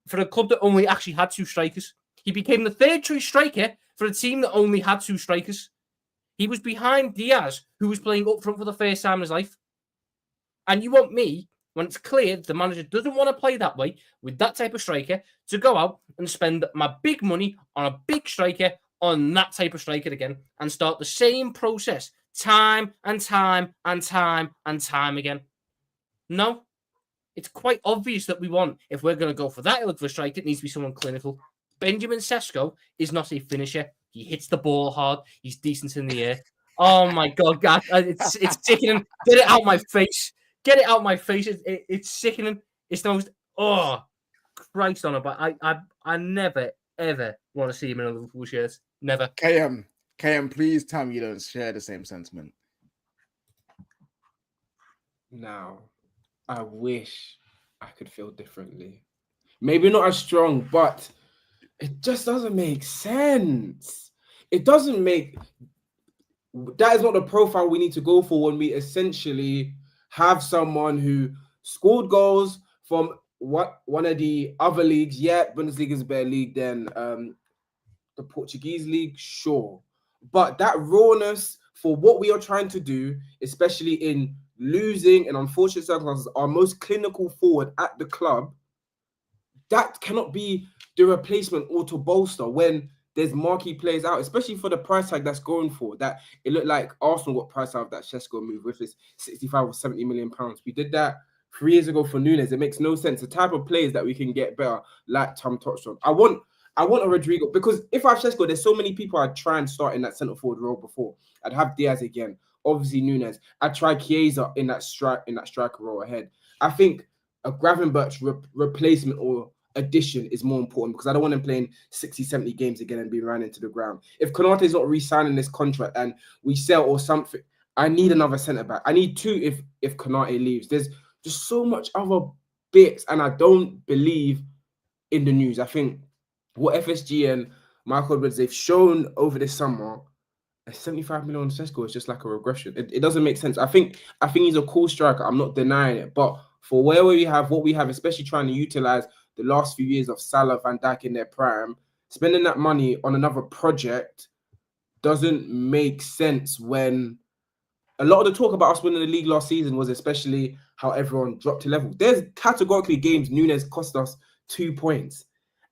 for a club that only actually had 2 strikers. He became the third choice striker for a team that only had 2 strikers. He was behind Diaz, who was playing up front for the first time in his life. And you want me, when it's clear the manager doesn't want to play that way with that type of striker, to go out and spend my big money on a big striker on that type of striker again and start the same process time and time and time and time again. No, it's quite obvious that if we're going to go for that look for a striker, it needs to be someone clinical. Benjamin Sesko is not a finisher. He hits the ball hard. He's decent in the air. Oh my God, it's sickening. Get it out my face. Get it out my face. It's sickening. It's the most, Christ on it. But I never, ever want to see him in a Liverpool shirt. Never. KM, please tell me you don't share the same sentiment. Now, I wish I could feel differently. Maybe not as strong, but it just doesn't make sense. It doesn't make... That is not the profile we need to go for when we essentially have someone who scored goals from one of the other leagues. Yeah, Bundesliga is a better league than the Portuguese league, sure. But that rawness for what we are trying to do, especially in losing and unfortunate circumstances, our most clinical forward at the club, that cannot be the replacement or to bolster when there's marquee players out, especially for the price tag that's going for. That it looked like Arsenal got price out of that Sesko move with his 65 or 70 million pounds. We did that 3 years ago for Núñez. It makes no sense. The type of players that we can get better, like Tom touched on. I want a Rodrigo, because if I have Sesko, there's so many people I'd try and start in that centre forward role before. I'd have Diaz again, obviously Núñez. I'd try Chiesa in that striker role ahead. I think a Gravenberch replacement or addition is more important, because I don't want him playing 60, 70 games again and being ran into the ground. If Konate's not re-signing this contract and we sell or something, I need another centre-back. I need 2 if Konate leaves. There's just so much other bits, and I don't believe in the news. I think what FSG and Michael Edwards, they've shown over this summer, a 75 million Sesko is just like a regression. It doesn't make sense. I think he's a cool striker. I'm not denying it. But for where we have what we have, especially trying to utilize the last few years of Salah, Van Dijk in their prime, spending that money on another project doesn't make sense when a lot of the talk about us winning the league last season was especially how everyone dropped to level. There's categorically games Nunes cost us 2 points.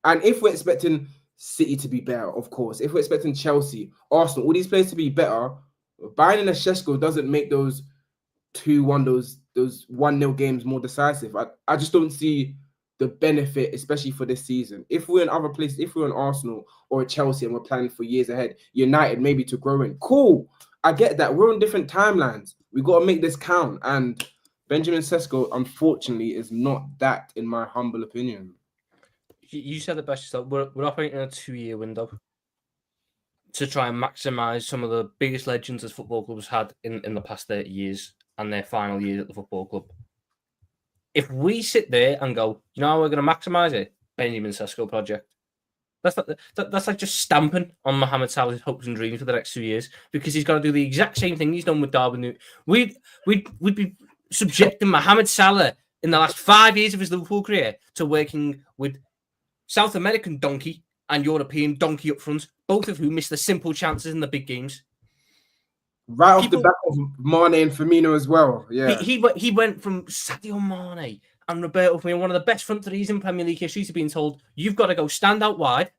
And if we're expecting City to be better, of course, if we're expecting Chelsea, Arsenal, all these players to be better, buying in a Sesko doesn't make those 2-1, those 1-0 games more decisive. I just don't see the benefit, especially for this season. If we're in other places, if we're in Arsenal or a Chelsea and we're planning for years ahead, United maybe to grow in, cool. I get that. We're on different timelines. We got to make this count. And Benjamin Sesko, unfortunately, is not that, in my humble opinion. You said it best yourself. We're operating in a 2-year window to try and maximise some of the biggest legends as football clubs had in the past 30 years and their final years at the football club. If we sit there and go, you know how we're going to maximise it? Benjamin Sesko project. That's like just stamping on Mohamed Salah's hopes and dreams for the next 2 years, because he's got to do the exact same thing he's done with Darwin. We'd be subjecting Mohamed Salah in the last 5 years of his Liverpool career to working with South American donkey and European donkey up front, both of whom missed the simple chances in the big games. Right off the back of Mane and Firmino as well. Yeah, he went from Sadio Mane and Roberto Firmino, one of the best front threes in Premier League history, to being told you've got to go stand out wide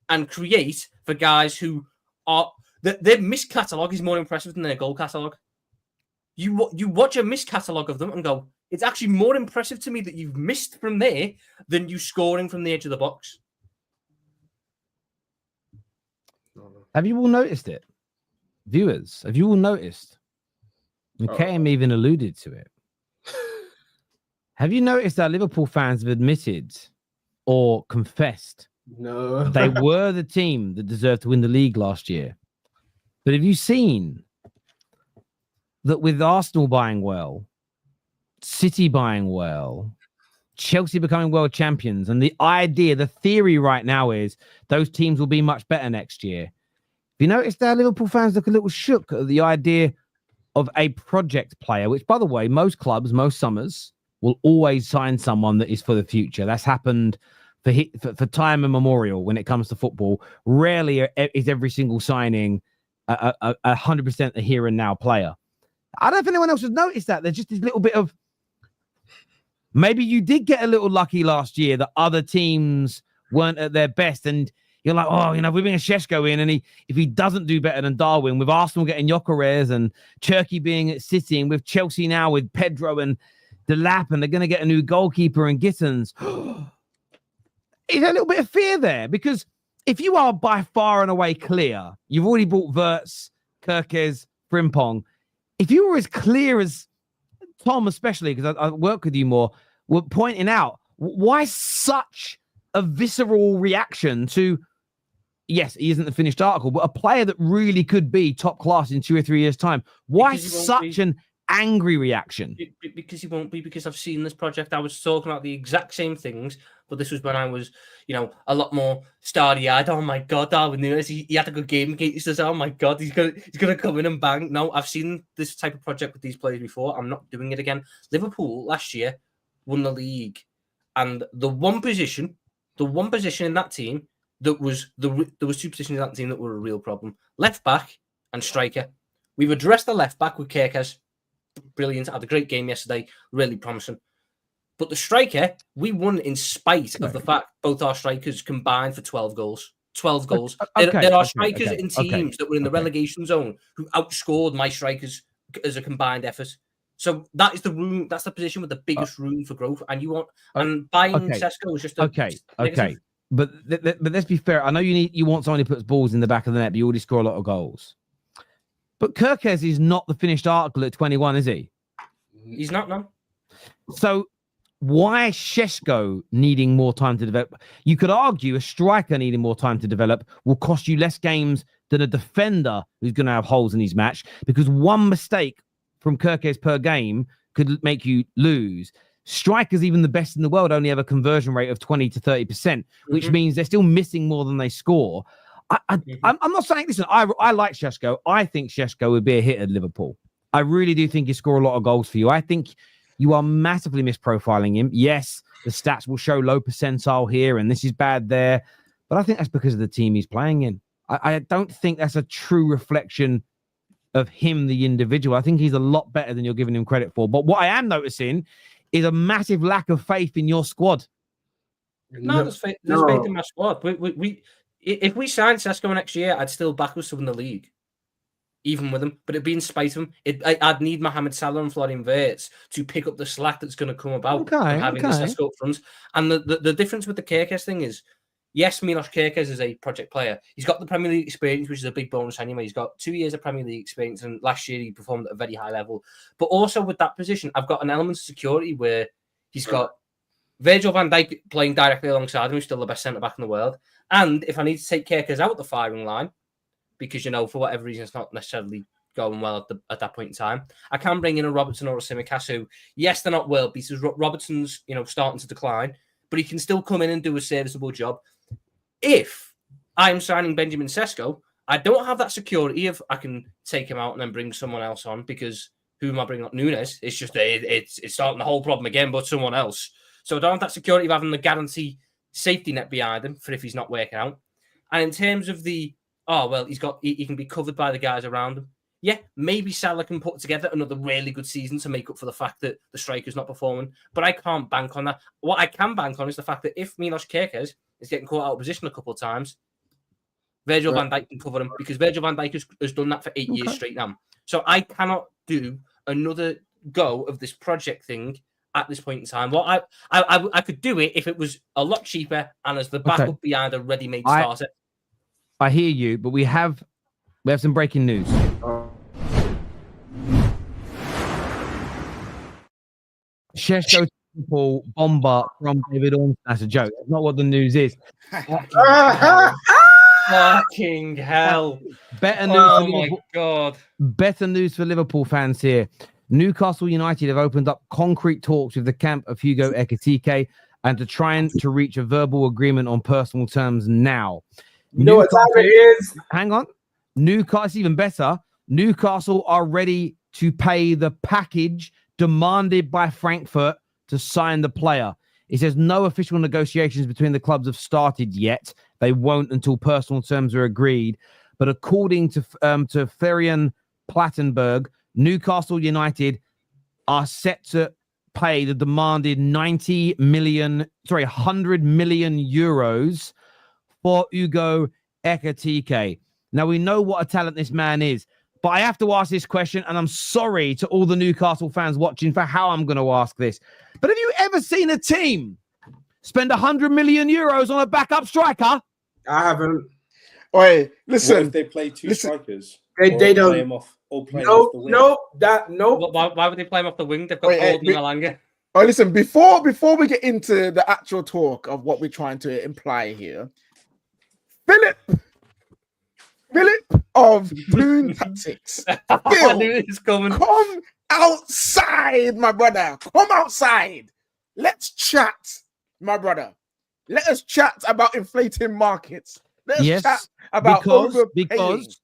and create for guys who are their miss catalogue is more impressive than their goal catalogue. You watch a miss catalogue of them and go, it's actually more impressive to me that you've missed from there than you scoring from the edge of the box. Have you all noticed it? Viewers, have you all noticed? And KM even alluded to it. Have you noticed that Liverpool fans have admitted or confessed they were the team that deserved to win the league last year? But have you seen that with Arsenal buying well, City buying well, Chelsea becoming world champions, and the idea, the theory right now is those teams will be much better next year? Have you noticed that Liverpool fans look a little shook at the idea of a project player, which, by the way, most clubs, most summers will always sign someone that is for the future. That's happened for time immemorial when it comes to football. Rarely is every single signing 100% a here and now player. I don't know if anyone else has noticed that. There's just this little bit of, maybe you did get a little lucky last year that other teams weren't at their best, and you're like, oh, you know, we bring a Sesko in, and if he doesn't do better than Darwin, with Arsenal getting Gyokeres and Turkey being at City, and with Chelsea now with Pedro and Delap, and they're going to get a new goalkeeper and Gittins. Is there a little bit of fear there? Because if you are by far and away clear, you've already bought Wirtz, Gyokeres, Frimpong. If you were as clear as Tom, especially, because I work with you more, were pointing out, why such a visceral reaction to, yes, he isn't the finished article, but a player that really could be top class in 2 or 3 years' time? Why such an angry reaction? Because he won't be, because I've seen this project. I was talking about the exact same things, but this was when I was, a lot more starry-eyed. Oh my God, Darwin Nunes, he had a good game against us. Oh my God, he's gonna come in and bang. No, I've seen this type of project with these players before. I'm not doing it again. Liverpool last year won the league, and the one position in that team there was 2 positions in that team that were a real problem: left back and striker. We've addressed the left back with Gyokeres. Brilliant. Had a great game yesterday. Really promising. But the striker, we won in spite of the fact both our strikers combined for 12 goals. 12 goals. There are strikers in teams that were in the relegation zone who outscored my strikers as a combined effort. So that is the room. That's the position with the biggest room for growth. And you want buying Sesko is just okay. But let's be fair. I know you want someone who puts balls in the back of the net, but you already score a lot of goals. But Gyokeres is not the finished article at 21, is he? He's not, no. So why Sesko needing more time to develop? You could argue a striker needing more time to develop will cost you less games than a defender who's going to have holes in his match, because one mistake from Gyokeres per game could make you lose. Strikers, even the best in the world, only have a conversion rate of 20 to 30%, which means they're still missing more than they score. I'm not saying, listen, I like Sesko. I think Sesko would be a hit at Liverpool. I really do think he score a lot of goals for you. I think you are massively misprofiling him. Yes, the stats will show low percentile here and this is bad there. but I think that's because of the team he's playing in. I don't think that's a true reflection of him, the individual. I think he's a lot better than you're giving him credit for. But what I am noticing is a massive lack of faith in your squad. No, there's faith in my squad. If we signed Sesko next year, I'd still back us to win the league, even with him. But it'd be in spite of him. I'd need Mohamed Salah and Florian Wirtz to pick up the slack that's going to come about from having the Sesko up front. And the difference with the Gyokeres thing is, yes, Milos Gyokeres is a project player. He's got the Premier League experience, which is a big bonus anyway. He's got 2 years of Premier League experience, and last year he performed at a very high level. But also with that position, I've got an element of security where he's got Virgil van Dijk playing directly alongside him, who's still the best centre-back in the world. And if I need to take Gyokeres out the firing line, because, for whatever reason, it's not necessarily going well at that point in time, I can bring in a Robertson or a Tsimikas who, yes, they're not world beaters. Robertson's, starting to decline, but he can still come in and do a serviceable job. If I'm signing Benjamin Sesko, I don't have that security of I can take him out and then bring someone else on, because who am I bringing up? Nunes. It's just it's starting the whole problem again, but someone else. So I don't have that security of having the guarantee safety net behind him for if he's not working out. And in terms of he can be covered by the guys around him. Yeah, maybe Salah can put together another really good season to make up for the fact that the striker's not performing, but I can't bank on that. What I can bank on is the fact that if Milos Gyokeres is getting caught out of position a couple of times, Virgil van Dijk can cover him, because Virgil van Dijk has done that for 8 years straight now. So I cannot do another go of this project thing at this point in time. Well, I could do it if it was a lot cheaper and as the backup behind a ready-made starter. I hear you, but we have some breaking news. Sesko Liverpool bomber from David Ornstein. That's a joke. That's not what the news is. Fucking hell. Better news Oh for my Liverpool. God. Better news for Liverpool fans here. Newcastle United have opened up concrete talks with the camp of Hugo Ekitike and to try and to reach a verbal agreement on personal terms now. You know what time it is? Hang on. Newcastle, even better. Newcastle are ready to pay the package demanded by Frankfurt to sign the player. It says no official negotiations between the clubs have started yet. They won't until personal terms are agreed. But according to Florian Plettenberg, Newcastle United are set to pay the demanded 100 million euros for Hugo Ekitike. Now, we know what a talent this man is, but I have to ask this question, and I'm sorry to all the Newcastle fans watching for how I'm going to ask this. But have you ever seen a team spend 100 million euros on a backup striker? I haven't. Oi, listen. What if they play two strikers? They don't. Play him off, or play him off the wing? Why would they play him off the wing? They've got Gordon and Alanga. Oh, listen, before we get into the actual talk of what we're trying to imply here, Philip of Moon Tactics, I knew it was coming. come outside, my brother. Come outside. Let's chat, my brother. Let us chat about inflating markets. Let's chat about because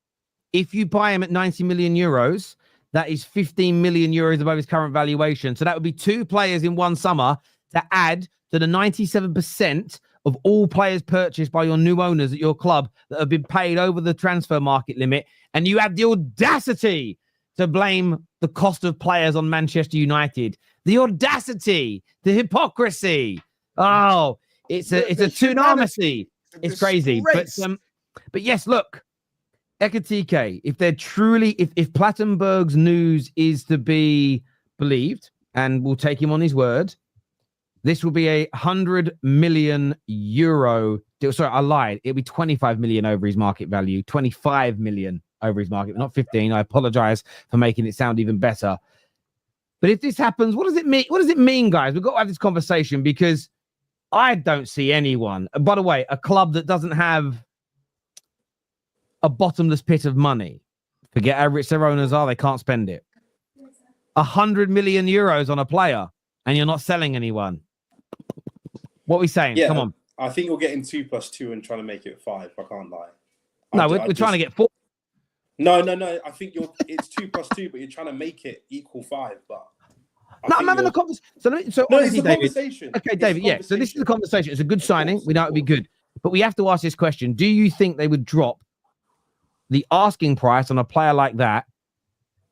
if you buy him at 90 million euros, that is 15 million euros above his current valuation. So that would be two players in one summer to add to the 97% of all players purchased by your new owners at your club that have been paid over the transfer market limit. And you have the audacity to blame the cost of players on Manchester United. The audacity, the hypocrisy. Oh, it's a tsunami. It's crazy. But yes, look, Ekitike, if they're truly, if Plettenberg's news is to be believed, and we'll take him on his word, this will be a 100 million euro deal. Sorry, I lied. It'll be 25 million over his market value, 25 million over his market, not 15. I apologize for making it sound even better. But if this happens, what does it mean? What does it mean, guys? We've got to have this conversation because I don't see anyone. By the way, a club that doesn't have a bottomless pit of money. Forget how rich their owners are. They can't spend it. 100 million euros on a player and you're not selling anyone. What are we saying? Yeah, come on. I think you're getting 2 + 2 and trying to make it 5. I can't lie. We're trying to get 4. No. I think it's 2 + 2, but you're trying to make it equal 5. But I'm having a conversation. So it's a conversation. Okay, David. Yeah. So this is the conversation. It's a good signing. We know it would be good. But we have to ask this question. Do you think they would drop the asking price on a player like that?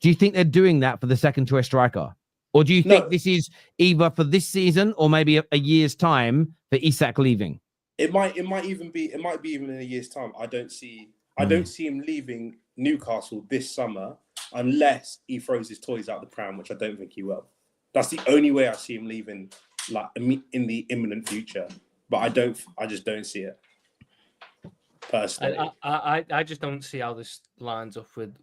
Do you think they're doing that for the second choice striker? Or do you think this is either for this season or maybe a year's time for Isak leaving? It might be even in a year's time. I don't see him leaving Newcastle this summer unless he throws his toys out the pram, which I don't think he will. That's the only way I see him leaving, like in the imminent future. But I just don't see it personally. I just don't see how this lines up with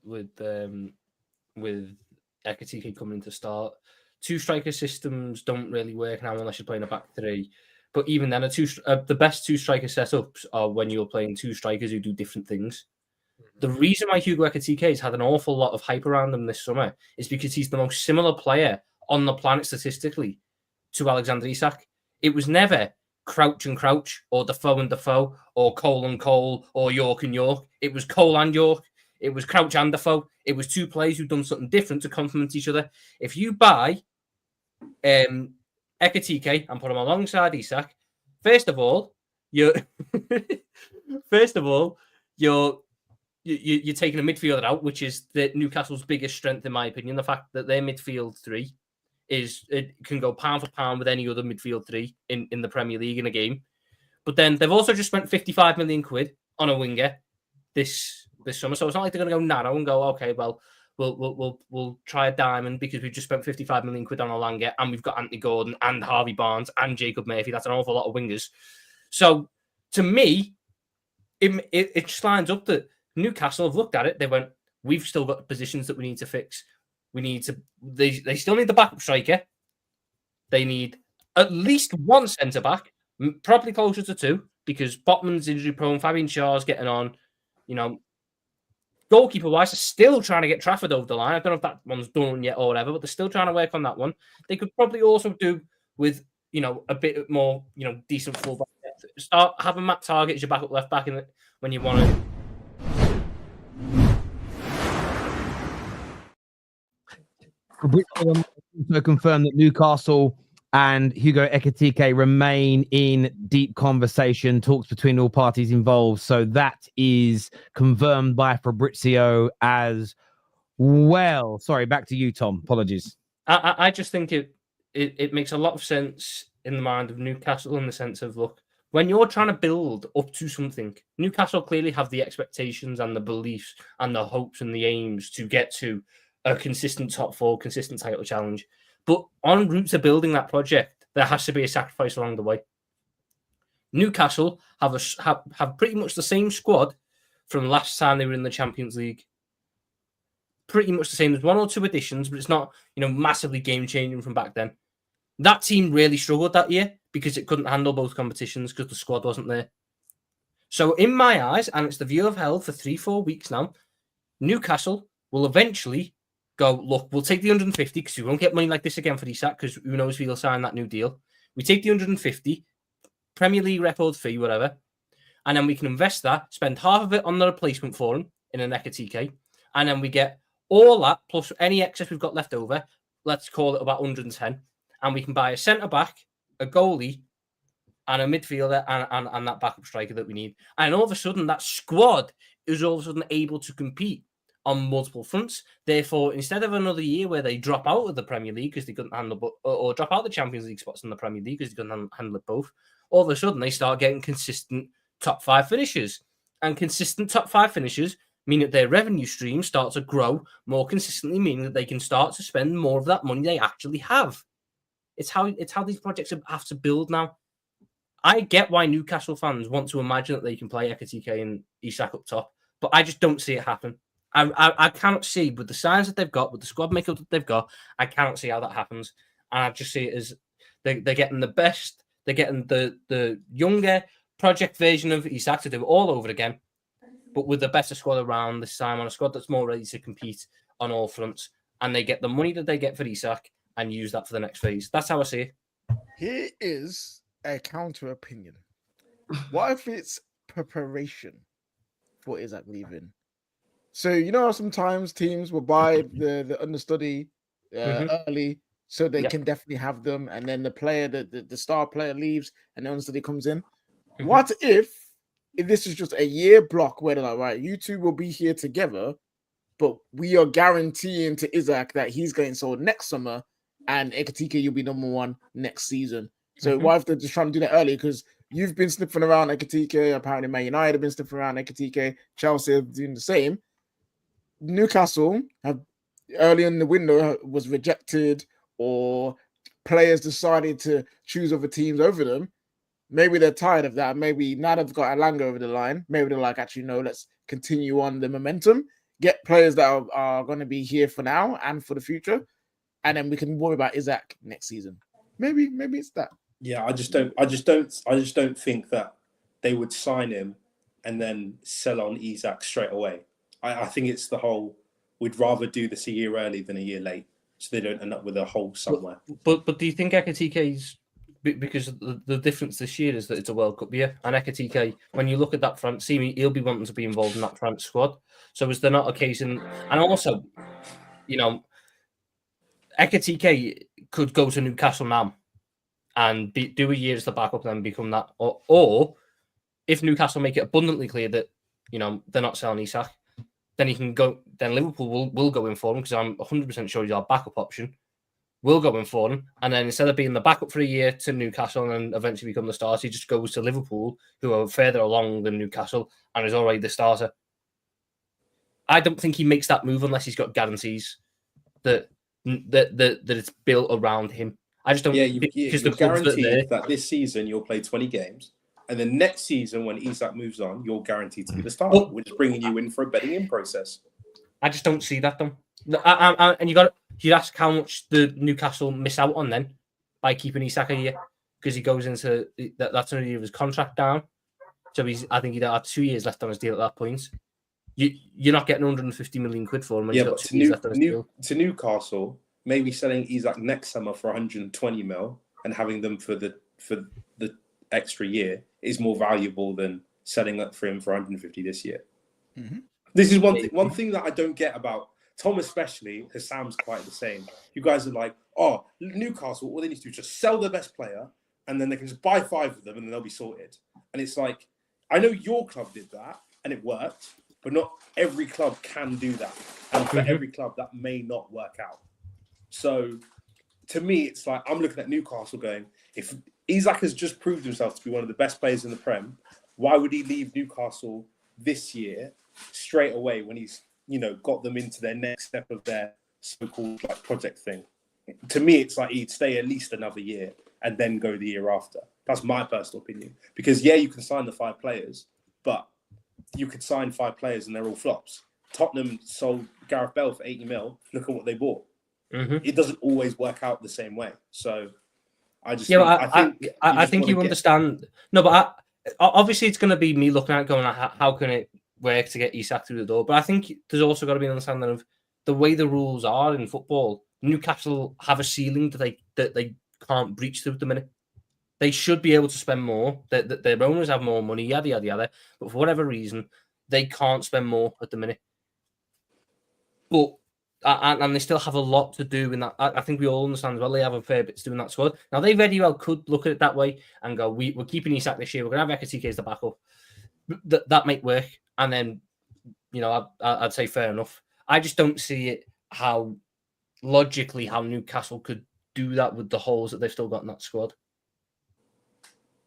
Ekitike coming to start. Two striker systems don't really work now unless you're playing a back three. But even then, the best two striker setups are when you're playing two strikers who do different things. The reason why Hugo Ekitike has had an awful lot of hype around him this summer is because he's the most similar player on the planet statistically to Alexander Isak. It was never Crouch and Crouch, or Defoe and Defoe, or Cole and Cole, or York and York. It was Cole and York. It was Crouch and Defoe. It was two players who've done something different to complement each other. If you buy Ekitike and put him alongside Isak, first of all, you're taking a midfielder out, which is Newcastle's biggest strength, in my opinion. The fact that their midfield three can go pound for pound with any other midfield three in the Premier League in a game. But then they've also just spent 55 million quid on a winger this summer, so it's not like they're going to go narrow and go, okay, well, we'll try a diamond because we've just spent 55 million quid on Alanga and we've got Anthony Gordon and Harvey Barnes and Jacob Murphy. That's an awful lot of wingers. So to me, it just lines up that Newcastle have looked at it. They went, we've still got positions that we need to fix. They still need the backup striker. They need at least one centre back, probably closer to two, because Botman's injury prone, Fabian Schär's getting on. Goalkeeper wise, they're still trying to get Trafford over the line. I don't know if that one's done yet or whatever, but they're still trying to work on that one. They could probably also do with a bit more decent fullback. Start having Matt Target as your backup left back when you want to. Also confirmed that Newcastle and Hugo Ekitike remain in deep conversation, talks between all parties involved. So that is confirmed by Fabrizio as well. Sorry, back to you, Tom. Apologies. I just think it makes a lot of sense in the mind of Newcastle in the sense of, look, when you're trying to build up to something, Newcastle clearly have the expectations and the beliefs and the hopes and the aims to get to a consistent top four, consistent title challenge. But en route to building that project, there has to be a sacrifice along the way. Newcastle have pretty much the same squad from last time they were in the Champions League. Pretty much the same. There's one or two additions, but it's not, massively game-changing from back then. That team really struggled that year because it couldn't handle both competitions because the squad wasn't there. So in my eyes, and it's the view I've held for 3-4 weeks now, Newcastle will eventually go, look, we'll take the 150 because we won't get money like this again for Isak because who knows if he'll sign that new deal. We take the 150, Premier League record fee, whatever, and then we can invest that, spend half of it on the replacement for him in an Ekitike, and then we get all that plus any excess we've got left over, let's call it about 110, and we can buy a centre-back, a goalie, and a midfielder and that backup striker that we need. And all of a sudden, that squad is all of a sudden able to compete on multiple fronts. Therefore, instead of another year where they drop out of the Premier League because they couldn't handle, or drop out the Champions League spots in the Premier League because they couldn't handle it both, all of a sudden they start getting consistent top 5 finishes. And consistent top 5 finishes mean that their revenue stream starts to grow more consistently, meaning that they can start to spend more of that money they actually have. It's how these projects have to build now. I get why Newcastle fans want to imagine that they can play Ekitike and Isak up top, but I just don't see it happen. I cannot see, with the signs that they've got, with the squad makeup that they've got, I cannot see how that happens. And I just see it as they're getting the best, they're getting the younger project version of Isak to do it all over again, but with a better squad around this time, on a squad that's more ready to compete on all fronts. And they get the money that they get for Isak and use that for the next phase. That's how I see it. Here is a counter opinion. What if it's preparation for Isak leaving? So, sometimes teams will buy the understudy early so they can definitely have them. And then the player, the star player leaves and the understudy comes in. What if if this is just a year block where they're like, right, you two will be here together, but we are guaranteeing to Isaac that he's getting sold next summer, and Ekitike, you'll be number one next season. So why if they're just trying to do that early? Because you've been sniffing around Ekitike, apparently Man United have been sniffing around Ekitike, Chelsea are doing the same. Newcastle have early in the window was rejected, or players decided to choose other teams over them. Maybe they're tired of that. Maybe now they've got Alanga over the line. Maybe they're like, actually, no, let's continue on the momentum. Get players that are going to be here for now and for the future, and then we can worry about Isaac next season. Maybe it's that. Yeah, I just don't think that they would sign him and then sell on Isaac straight away. I think it's the whole, we'd rather do this a year early than a year late, so they don't end up with a hole somewhere. But do you think Ekitike's, because the difference this year is that it's a World Cup year, and Ekitike, when you look at that France team, he'll be wanting to be involved in that France squad. So is there not a case in, and also, you know, Ekitike could go to Newcastle now and do a year as the backup, then become that, or if Newcastle make it abundantly clear that, you know, they're not selling Isak, then he can go. Then Liverpool will go in for him, because I'm 100% sure he's our backup option. We'll go in for him, and then instead of being the backup for a year to Newcastle and then eventually become the starter, he just goes to Liverpool, who are further along than Newcastle, and is already the starter. I don't think he makes that move unless he's got guarantees that it's built around him. I just don't. Yeah, you're guaranteed that this season you'll play 20 games, and then next season when Isak moves on, you're guaranteed to be the starter, which is bringing you in for a betting in process. I just don't see that though. And you ask how much the Newcastle miss out on then by keeping Isak a year, because he goes into that's another year of his contract down. So I think he'd have 2 years left on his deal at that point. You're not getting 150 million quid for him when he's got 2 years left on his deal. To Newcastle, maybe selling Isak next summer for 120 mil and having them for the extra year is more valuable than selling up for him for 150 this year. Mm-hmm. This is one thing that I don't get about Tom, especially, because Sam's quite the same. You guys are like, oh, Newcastle, all they need to do is just sell their best player, and then they can just buy 5 of them, and then they'll be sorted. And it's like, I know your club did that, and it worked, but not every club can do that. And for every club, that may not work out. So, to me, it's like, I'm looking at Newcastle going, if Isak has just proved himself to be one of the best players in the Prem, why would he leave Newcastle this year straight away when he's, you know, got them into their next step of their so-called like project thing? To me, it's like he'd stay at least another year and then go the year after. That's my personal opinion. Because yeah, you can sign the 5 players, but you could sign 5 players and they're all flops. Tottenham sold Gareth Bale for 80 mil. Look at what they bought. It doesn't always work out the same way. So I just I think you understand. No, but obviously it's going to be me looking at it going, how can it work to get Isak through the door? But I think there's also got to be an understanding of the way the rules are in football. Newcastle have a ceiling that they can't breach through at the minute. They should be able to spend more. Their owners have more money, yada, yada, yada. But for whatever reason, they can't spend more at the minute. But and they still have a lot to do in that. I think we all understand as well. They have a fair bit to do in that squad. Now, they very well could look at it that way and go, we're keeping Isak this year. We're going to have Ekitike as the backup. That might work. And then, you know, I'd say fair enough. I just don't see it how Newcastle could do that with the holes that they've still got in that squad.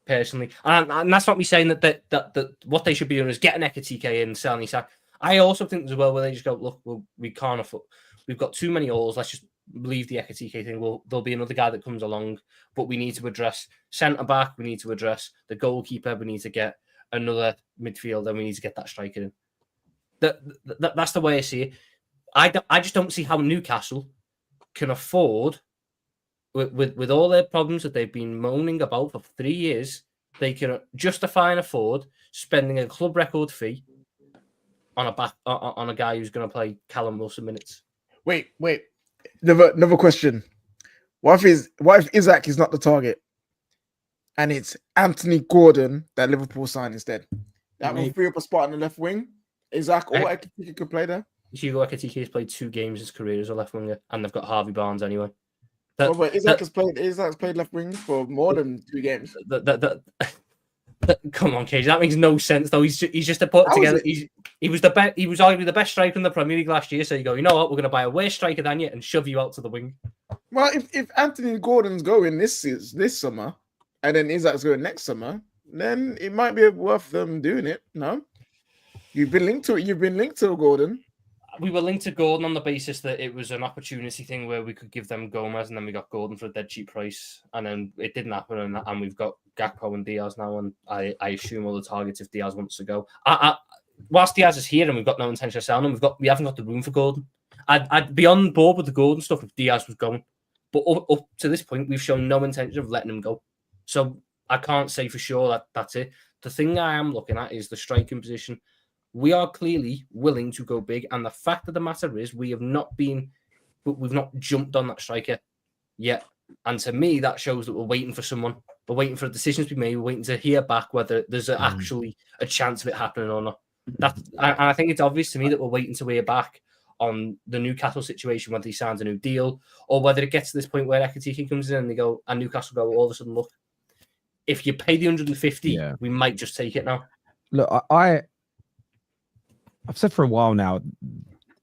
Personally, and that's not me saying that what they should be doing is getting Ekitike and selling Isak. I also think as well where they just go, look, we can't afford. We've got too many holes. Let's just leave the Ekitike thing. Well, there'll be another guy that comes along, but we need to address centre back. We need to address the goalkeeper. We need to get another midfielder. We need to get that striker in. That's the way I see it. I just don't see how Newcastle can afford, with all their problems that they've been moaning about for 3 years, they can justify and afford spending a club record fee on a guy who's going to play Callum Wilson minutes. Wait. Another question. What if Isaac is not the target, and it's Anthony Gordon that Liverpool signed instead? That will free up a spot on the left wing. Isaac or Ekitike could play there. Hugo Ekitike has played 2 games in his career as a left winger, and they've got Harvey Barnes anyway. Isaac has played left wing for more than 2 games. Come on, Cage. That makes no sense, though. He's just to put together. He was the best. He was arguably the best striker in the Premier League last year. So you go, you know what? We're going to buy a worse striker than you and shove you out to the wing. Well, if Anthony Gordon's going this summer, and then Isak's going next summer, then it might be worth them doing it. No, you've been linked to it. You've been linked to Gordon. We were linked to Gordon on the basis that it was an opportunity thing where we could give them Gomez, and then we got Gordon for a dead cheap price, and then it didn't happen, and we've got Gakpo and Diaz now, and I assume all the targets if Diaz wants to go. Whilst Diaz is here and we've got no intention of selling him, we haven't got the room for Gordon. I'd be on board with the Gordon stuff if Diaz was going, but up to this point, we've shown no intention of letting him go. So I can't say for sure that that's it. The thing I am looking at is the striking position. We are clearly willing to go big, and the fact of the matter is we've not jumped on that striker yet. And to me, that shows that we're waiting for someone. We're waiting for decisions to be made. We're waiting to hear back whether there's actually a chance of it happening or not. I think it's obvious to me that we're waiting to hear back on the Newcastle situation, whether he signs a new deal or whether it gets to this point where Ekitike comes in and they go, and Newcastle go, all of a sudden, look, if you pay the 150, we might just take it now. Look, I've said for a while now,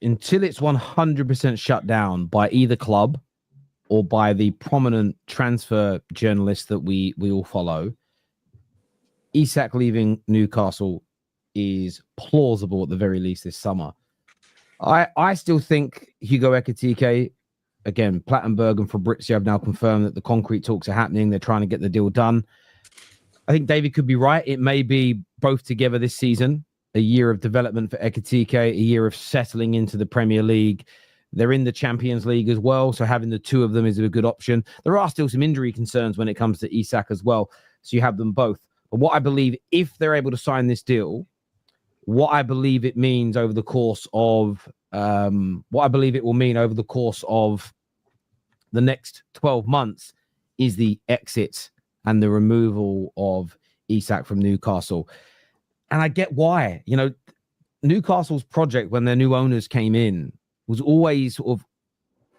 until it's 100% shut down by either club or by the prominent transfer journalists that we all follow, Isak leaving Newcastle is plausible at the very least this summer. I still think Hugo Ekitike, again, Plettenberg and Fabrizio have now confirmed that the concrete talks are happening. They're trying to get the deal done. I think David could be right. It may be both together this season. A year of development for Ekitike, a year of settling into the Premier League. They're in the Champions League as well, so having the two of them is a good option. There are still some injury concerns when it comes to Isak as well, so you have them both. But what I believe, if they're able to sign this deal, what I believe it means over the course of, what I believe it will mean over the course of the next 12 months is the exit and the removal of Isak from Newcastle. And I get why. You know, Newcastle's project when their new owners came in was always sort of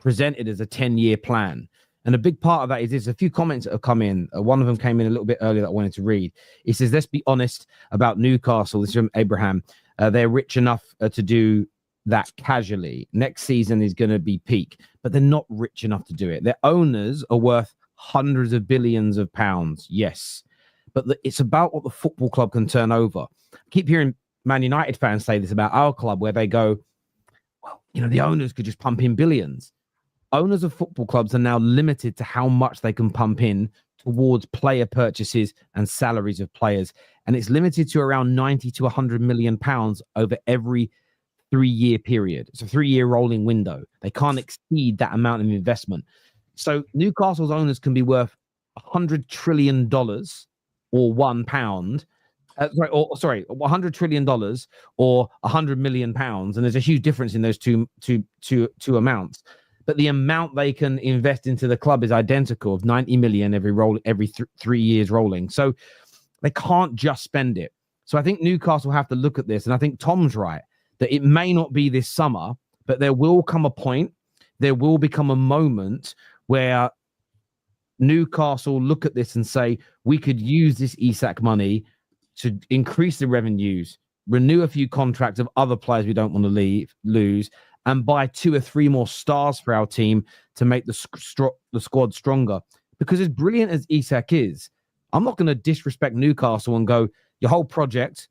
presented as a 10-year plan. And a big part of that is there's a few comments that have come in. One of them came in a little bit earlier that I wanted to read. It says, let's be honest about Newcastle. This is from Abraham. They're rich enough to do that casually. Next season is going to be peak, but they're not rich enough to do it. Their owners are worth hundreds of billions of pounds. Yes. But it's about what the football club can turn over. I keep hearing Man United fans say this about our club, where they go, well, you know, the owners could just pump in billions. Owners of football clubs are now limited to how much they can pump in towards player purchases and salaries of players. And it's limited to around 90 to 100 million pounds over every 3-year period. It's a 3-year rolling window. They can't exceed that amount of investment. So Newcastle's owners can be worth $100 trillion or £1. $100 trillion or 100 million pounds. And there's a huge difference in those two amounts. But the amount they can invest into the club is identical, of 90 million every 3 years rolling. So they can't just spend it. So I think Newcastle have to look at this. And I think Tom's right, that it may not be this summer, but there will come a point, there will become a moment where Newcastle look at this and say, we could use this Isak money to increase the revenues, renew a few contracts of other players we don't want to lose, and buy 2 or 3 more stars for our team to make the squad stronger. Because as brilliant as Isak is, I'm not going to disrespect Newcastle and go, your whole project,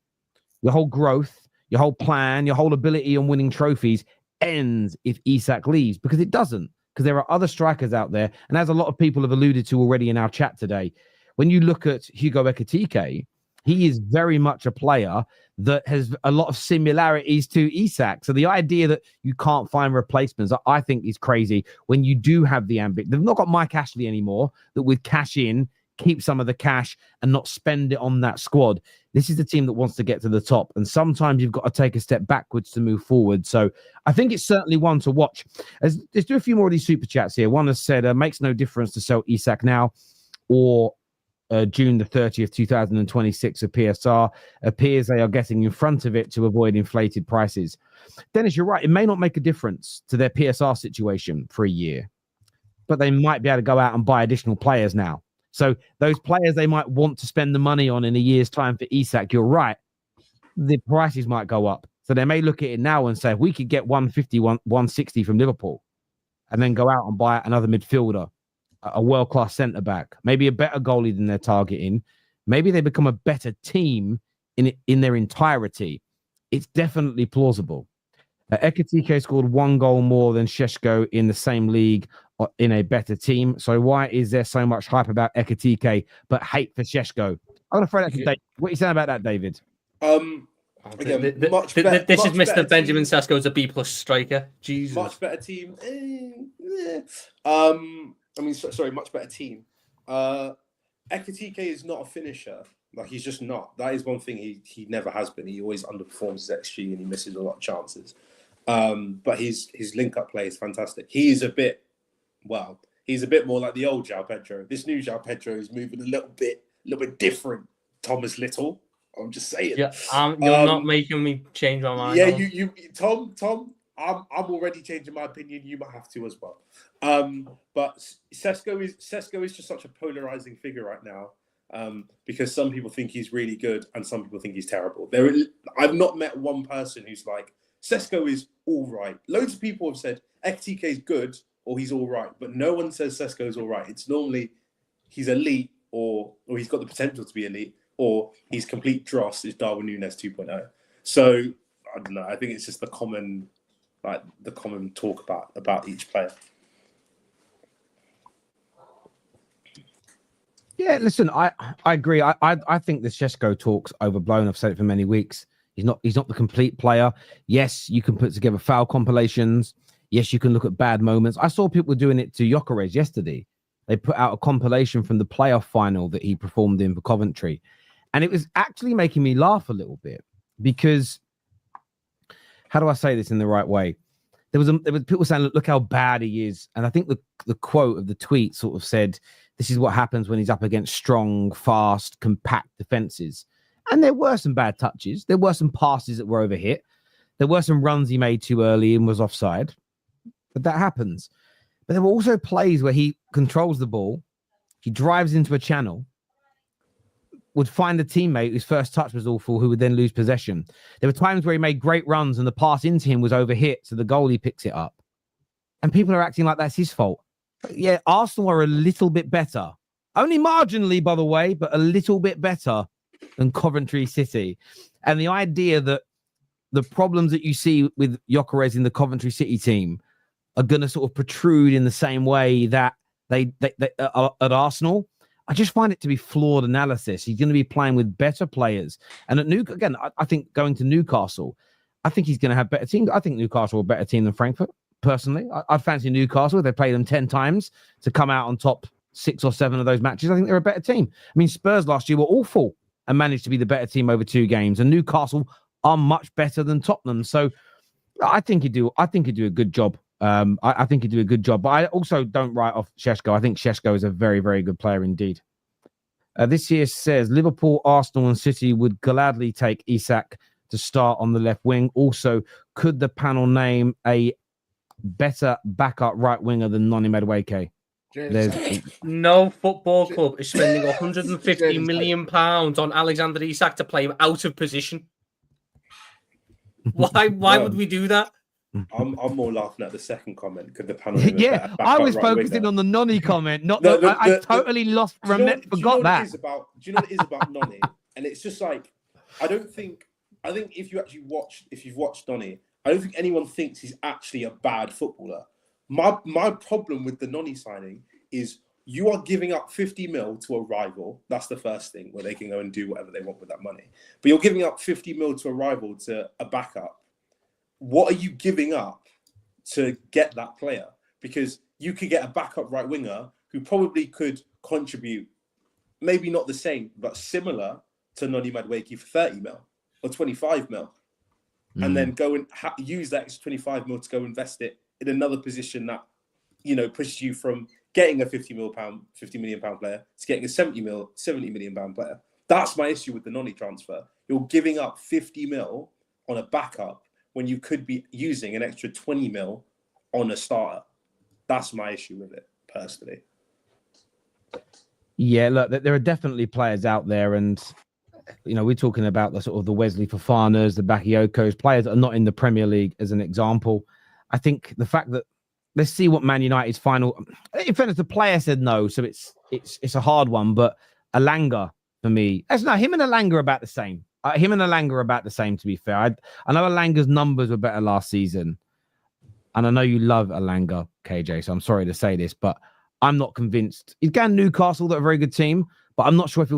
your whole growth, your whole plan, your whole ability on winning trophies ends if Isak leaves, because it doesn't. Because there are other strikers out there. And as a lot of people have alluded to already in our chat today, when you look at Hugo Ekitike, he is very much a player that has a lot of similarities to Isak. So the idea that you can't find replacements, I think is crazy when you do have the ambition. They've not got Mike Ashley anymore, that with cash in, keep some of the cash and not spend it on that squad. This is the team that wants to get to the top. And sometimes you've got to take a step backwards to move forward. So I think it's certainly one to watch. Let's do a few more of these super chats here. One has said, makes no difference to sell Isak now or June the 30th, 2026 of PSR. Appears they are getting in front of it to avoid inflated prices. Dennis, you're right. It may not make a difference to their PSR situation for a year, but they might be able to go out and buy additional players now. So those players they might want to spend the money on in a year's time for Isak, you're right. The prices might go up. So they may look at it now and say, if we could get 150, 160 from Liverpool and then go out and buy another midfielder, a world-class centre-back, maybe a better goalie than they're targeting, maybe they become a better team in their entirety. It's definitely plausible. Ekitike scored 1 goal more than Sesko in the same league in a better team. So why is there so much hype about Ekitike but hate for Sesko? I'm going to throw that to David. What are you saying about that, David? Again, this much is Mr. better Benjamin team. Sesko as a B+ striker. Jesus. Much better team. Much better team. Ekitike is not a finisher. Like, he's just not. That is one thing he never has been. He always underperforms his XG and he misses a lot of chances. But his link-up play is fantastic. He's a bit more like the old Joao Pedro. This new Joao Pedro is moving a little bit different. Thomas Little. I'm just saying. Yeah, you're not making me change my mind. Yeah, Tom. I'm already changing my opinion. You might have to as well. But Sesko is just such a polarizing figure right now. Because some people think he's really good and some people think he's terrible. I've not met one person who's like, Sesko is all right. Loads of people have said Ekitike is good or he's all right, but no one says Sesko is all right. It's normally he's elite or he's got the potential to be elite, or he's complete dross, is Darwin Núñez 2.0. So I don't know. I think it's just the common talk about each player. Yeah, listen, I agree. I think the Sesko talk's overblown. I've said it for many weeks. He's not the complete player. Yes, you can put together foul compilations. Yes, you can look at bad moments. I saw people doing it to Gyokeres yesterday. They put out a compilation from the playoff final that he performed in for Coventry. And it was actually making me laugh a little bit because, how do I say this in the right way? There was people saying, look how bad he is. And I think the quote of the tweet sort of said, this is what happens when he's up against strong, fast, compact defenses. And there were some bad touches. There were some passes that were overhit. There were some runs he made too early and was offside. But that happens. But there were also plays where he controls the ball. He drives into a channel, would find a teammate whose first touch was awful, who would then lose possession. There were times where he made great runs and the pass into him was overhit, so the goalie picks it up. And people are acting like that's his fault. Yeah, Arsenal are a little bit better. Only marginally, by the way, but a little bit better than Coventry City. And the idea that the problems that you see with Gyokeres in the Coventry City team are going to sort of protrude in the same way that they are at Arsenal, I just find it to be flawed analysis. He's going to be playing with better players. And at I think going to Newcastle, I think he's going to have better teams. I think Newcastle are a better team than Frankfurt, personally. I fancy Newcastle. If they play them 10 times to come out on top 6 or 7 of those matches, I think they're a better team. I mean, Spurs last year were awful and managed to be the better team over 2 games. And Newcastle are much better than Tottenham. So I think he'd do a good job. I think he'd do a good job, but I also don't write off Sesko. I think Sesko is a very, very good player indeed. This here says Liverpool, Arsenal, and City would gladly take Isak to start on the left wing. Also, could the panel name a better backup right winger than Noni Madueke? No football club is spending £150 million on Alexander Isak to play him out of position. Why would we do that? I'm more laughing at the second comment. Could the panel? Yeah, I was focusing on the Noni comment. Not I totally forgot that. Do you know what it is about Noni? And it's just like I think if you've watched Noni, I don't think anyone thinks he's actually a bad footballer. My problem with the Noni signing is you are giving up 50 mil to a rival. That's the first thing, where they can go and do whatever they want with that money. But you're giving up 50 mil to a rival, to a backup. What are you giving up to get that player? Because you could get a backup right winger who probably could contribute, maybe not the same, but similar to Noni Madueke for 30 mil or 25 mil. And then go and use that extra 25 mil to go invest it in another position that, pushes you from getting a 50 million pound player to getting a 70 million pound player. That's my issue with the Noni transfer. You're giving up 50 mil on a backup when you could be using an extra 20 mil on a starter. That's my issue with it, personally. Yeah, look, there are definitely players out there, and we're talking about the sort of the Wesley Fofanas, the Bakayoko's, players that are not in the Premier League as an example. I think the fact that let's see what Man United's final. In fairness, the player said no, so it's a hard one. But Alanga for me, him and Alanga are about the same. Him and Alanga are about the same. To be fair, I know Alanga's numbers were better last season, and I know you love Alanga, KJ. So I'm sorry to say this, but I'm not convinced. He's going Newcastle, they're a very good team, but I'm not sure if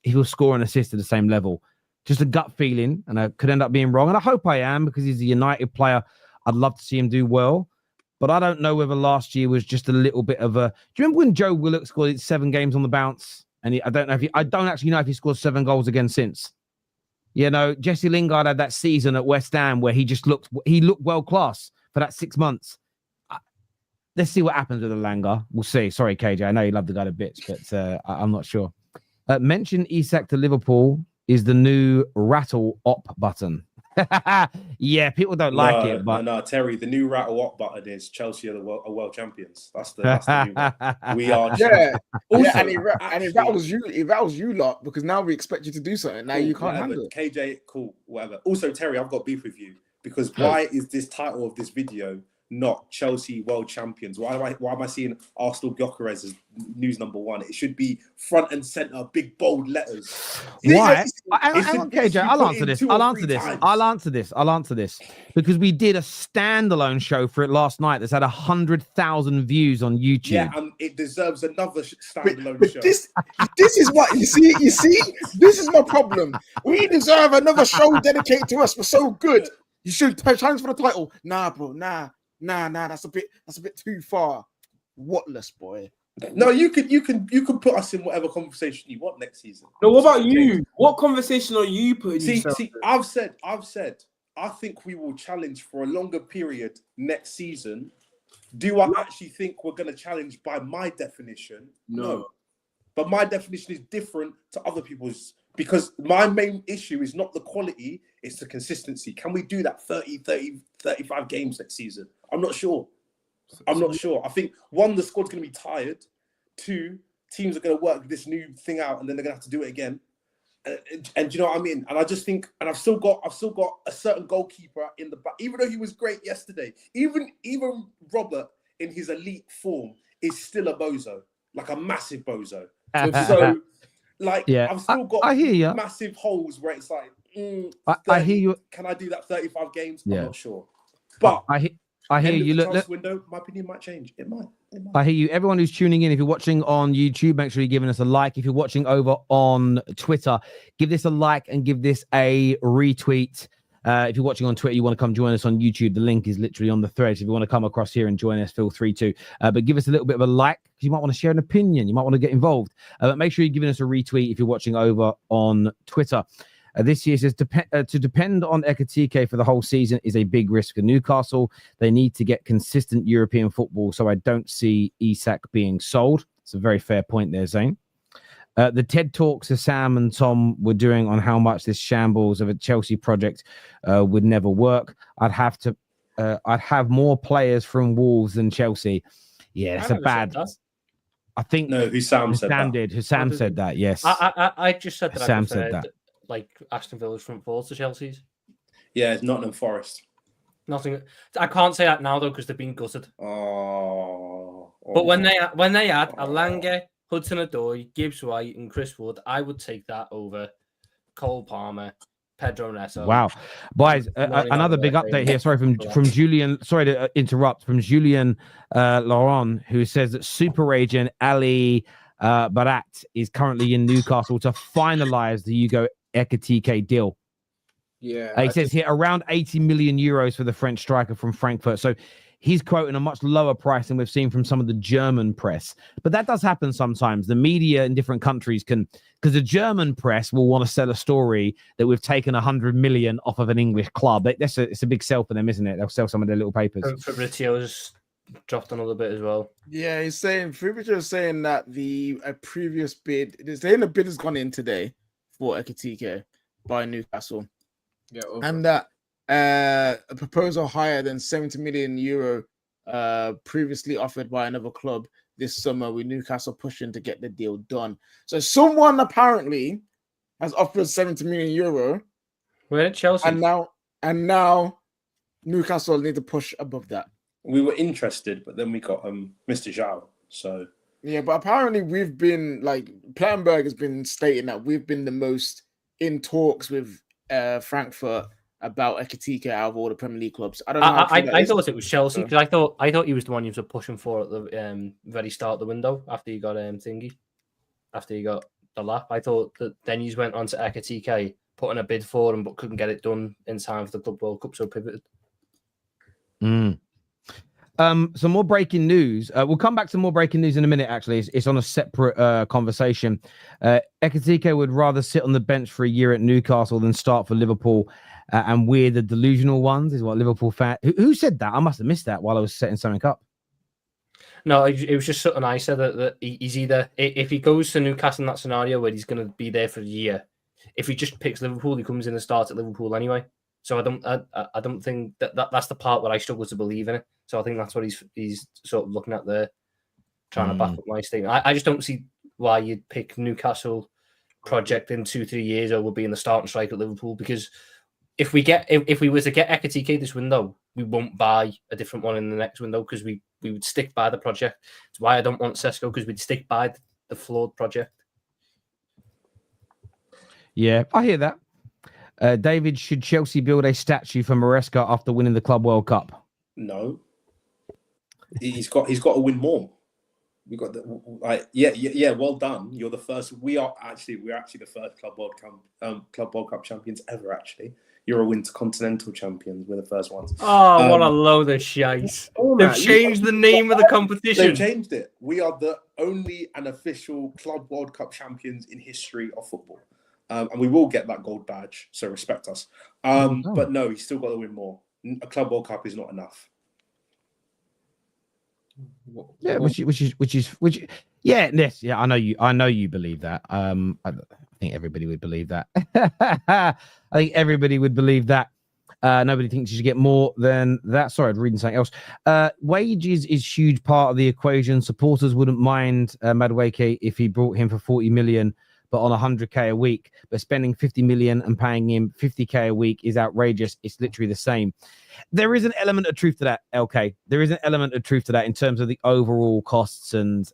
he'll score an assist at the same level. Just a gut feeling, and I could end up being wrong. And I hope I am, because he's a United player. I'd love to see him do well. But I don't know whether last year was just a little bit of a... Do you remember when Joe Willock scored 7 games on the bounce? And I don't actually know if he scored 7 goals again since. Jesse Lingard had that season at West Ham where he looked world class for that 6 months. Let's see what happens with Alanga. We'll see. Sorry, KJ. I know you love the guy to bits, but I'm not sure. Mention Isak to Liverpool is the new rattle op button. Yeah, people don't like it, but no, Terry, the new rattle up button is Chelsea are the world champions. That's the new one. We are. Yeah, Also, and it rattles you. It rattles you lot because now we expect you to do something. Now you can't handle it. KJ, cool, whatever. Also, Terry, I've got beef with you because why is this title of this video not Chelsea world champions? Why am I seeing Arsenal Gyokeres as news number 1? It should be front and center, big bold letters. Why? Hang on, KJ. I'll answer this because we did a standalone show for it last night that's had 100,000 views on YouTube. Yeah, and it deserves another standalone show. This is what you see. This is my problem. We deserve another show dedicated to us. We're so good. You should challenge for the title. Nah, bro. Nah. That's a bit too far. Whatless, boy. No, you could put us in whatever conversation you want next season. No, what about you? What conversation are you putting? See, I've said, I think we will challenge for a longer period next season. Do I actually think we're going to challenge by my definition? No. But my definition is different to other people's because my main issue is not the quality, it's the consistency. Can we do that 30, 35 games next season? I'm not sure. I think 1, the squad's going to be tired. 2, teams are going to work this new thing out and then they're going to have to do it again. And do you know what I mean? And I just think, and I've still got a certain goalkeeper in the back, even though he was great yesterday. Even Robert in his elite form is still a bozo, like a massive bozo. So, I've still got massive holes where it's like, I hear you. Can I do that 35 games? Yeah. I'm not sure. But I hear you. Look, window, my opinion might change. It might. I hear you. Everyone who's tuning in, if you're watching on YouTube, make sure you're giving us a like. If you're watching over on Twitter, give this a like and give this a retweet. If you're watching on Twitter, you want to come join us on YouTube, the link is literally on the thread. If you want to come across here and join us, feel free to. But give us a little bit of a like, because you might want to share an opinion. You might want to get involved. But make sure you're giving us a retweet if you're watching over on Twitter. This year says to depend on Ekitike for the whole season is a big risk for Newcastle. They need to get consistent European football, so I don't see Isak being sold. It's a very fair point there, Zane. The TED Talks that Sam and Tom were doing on how much this shambles of a Chelsea project would never work. I'd have more players from Wolves than Chelsea. Yeah, it's a bad. I think no. Sam said that. Sam said that. Yes, I just said that. Sam said that. Like Aston Villa's front four to Chelsea's. Yeah, it's Nottingham Forest. Nothing. I can't say that now though because they've been gutted. But when they had Alanga, Hudson-Odoi, Gibbs White, and Chris Wood, I would take that over Cole Palmer, Pedro Neto. Wow, boys! Another big update here. Sorry from Julian. Sorry to interrupt. From Julian Laurent, who says that super agent Ali Barat is currently in Newcastle to finalise the Hugo Ekitike deal. Yeah, he says here around 80 million euros for the French striker from Frankfurt. So he's quoting a much lower price than we've seen from some of the German press. But that does happen sometimes. The media in different countries can, because the German press will want to sell a story that we've taken 100 million off of an English club. It's a big sell for them, isn't it? They'll sell some of their little papers. Fabrizio's dropped another bit as well. Yeah, Fabrizio is saying that a previous bid, they're saying the bid has gone in today for Ekitike by Newcastle. Yeah, and that a proposal higher than 70 million euro previously offered by another club this summer with Newcastle pushing to get the deal done. So someone apparently has offered 70 million euro, We're at Chelsea. and now Newcastle need to push above that. We were interested, but then we got Mr. Joao. So yeah, but apparently we've been like Plettenberg has been stating that we've been the most in talks with Frankfurt about Ekitike out of all the Premier League clubs. I don't know. I thought it was Chelsea because I thought he was the one you were pushing for at the very start of the window after you got after you got the lap. I thought that then you went on to Ekitike, put in a bid for him, but couldn't get it done in time for the Club World Cup, so pivoted. Some more breaking news. We'll come back to more breaking news in a minute. Actually, it's on a separate conversation. Ekitike would rather sit on the bench for a year at Newcastle than start for Liverpool. And we're the delusional ones, is what Liverpool fan. Who said that? I must have missed that while I was setting something up. No, it was just something I said that he's either, if he goes to Newcastle in that scenario where he's going to be there for a year, if he just picks Liverpool, he comes in and starts at Liverpool anyway. So I don't think that's the part where I struggle to believe in it. So I think that's what he's sort of looking at there, trying to back up my statement. I just don't see why you'd pick Newcastle project in 2-3 years over being the starting strike at Liverpool, because if we were to get Ekitike this window, we won't buy a different one in the next window because we would stick by the project. It's why I don't want Sesko, because we'd stick by the flawed project. Yeah, I hear that. David, should Chelsea build a statue for Maresca after winning the Club World Cup? No. He's got to win more. We got the well done. You're the first. We're actually the first Club World Cup champions ever. Actually, you're a Intercontinental champions. We're the first ones. Oh, what a load of shite! They've changed the name of the competition. They've changed it. We are the only and official Club World Cup champions in history of football, and we will get that gold badge. So respect us. But no, he's still got to win more. A Club World Cup is not enough. Yeah, which yeah, yes, yeah. I know you believe that. I think everybody would believe that. I think everybody would believe that. Nobody thinks you should get more than that. Sorry, I'm reading something else. Wages is huge part of the equation. Supporters wouldn't mind Madueke if he brought him for 40 million, but on 100k a week. But spending 50 million and paying him 50k a week is outrageous. It's literally the same. There is an element of truth to that, LK. There is an element of truth to that in terms of the overall costs and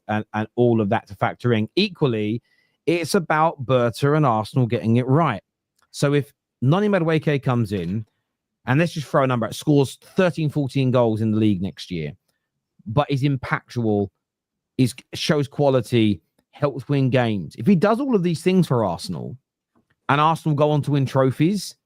all of that to factor in. Equally, it's about Berta and Arsenal getting it right. So if Noni Madueke comes in, and let's just throw a number out, scores 13, 14 goals in the league next year, but is impactful, shows quality, helps win games. If he does all of these things for Arsenal, and Arsenal go on to win trophies,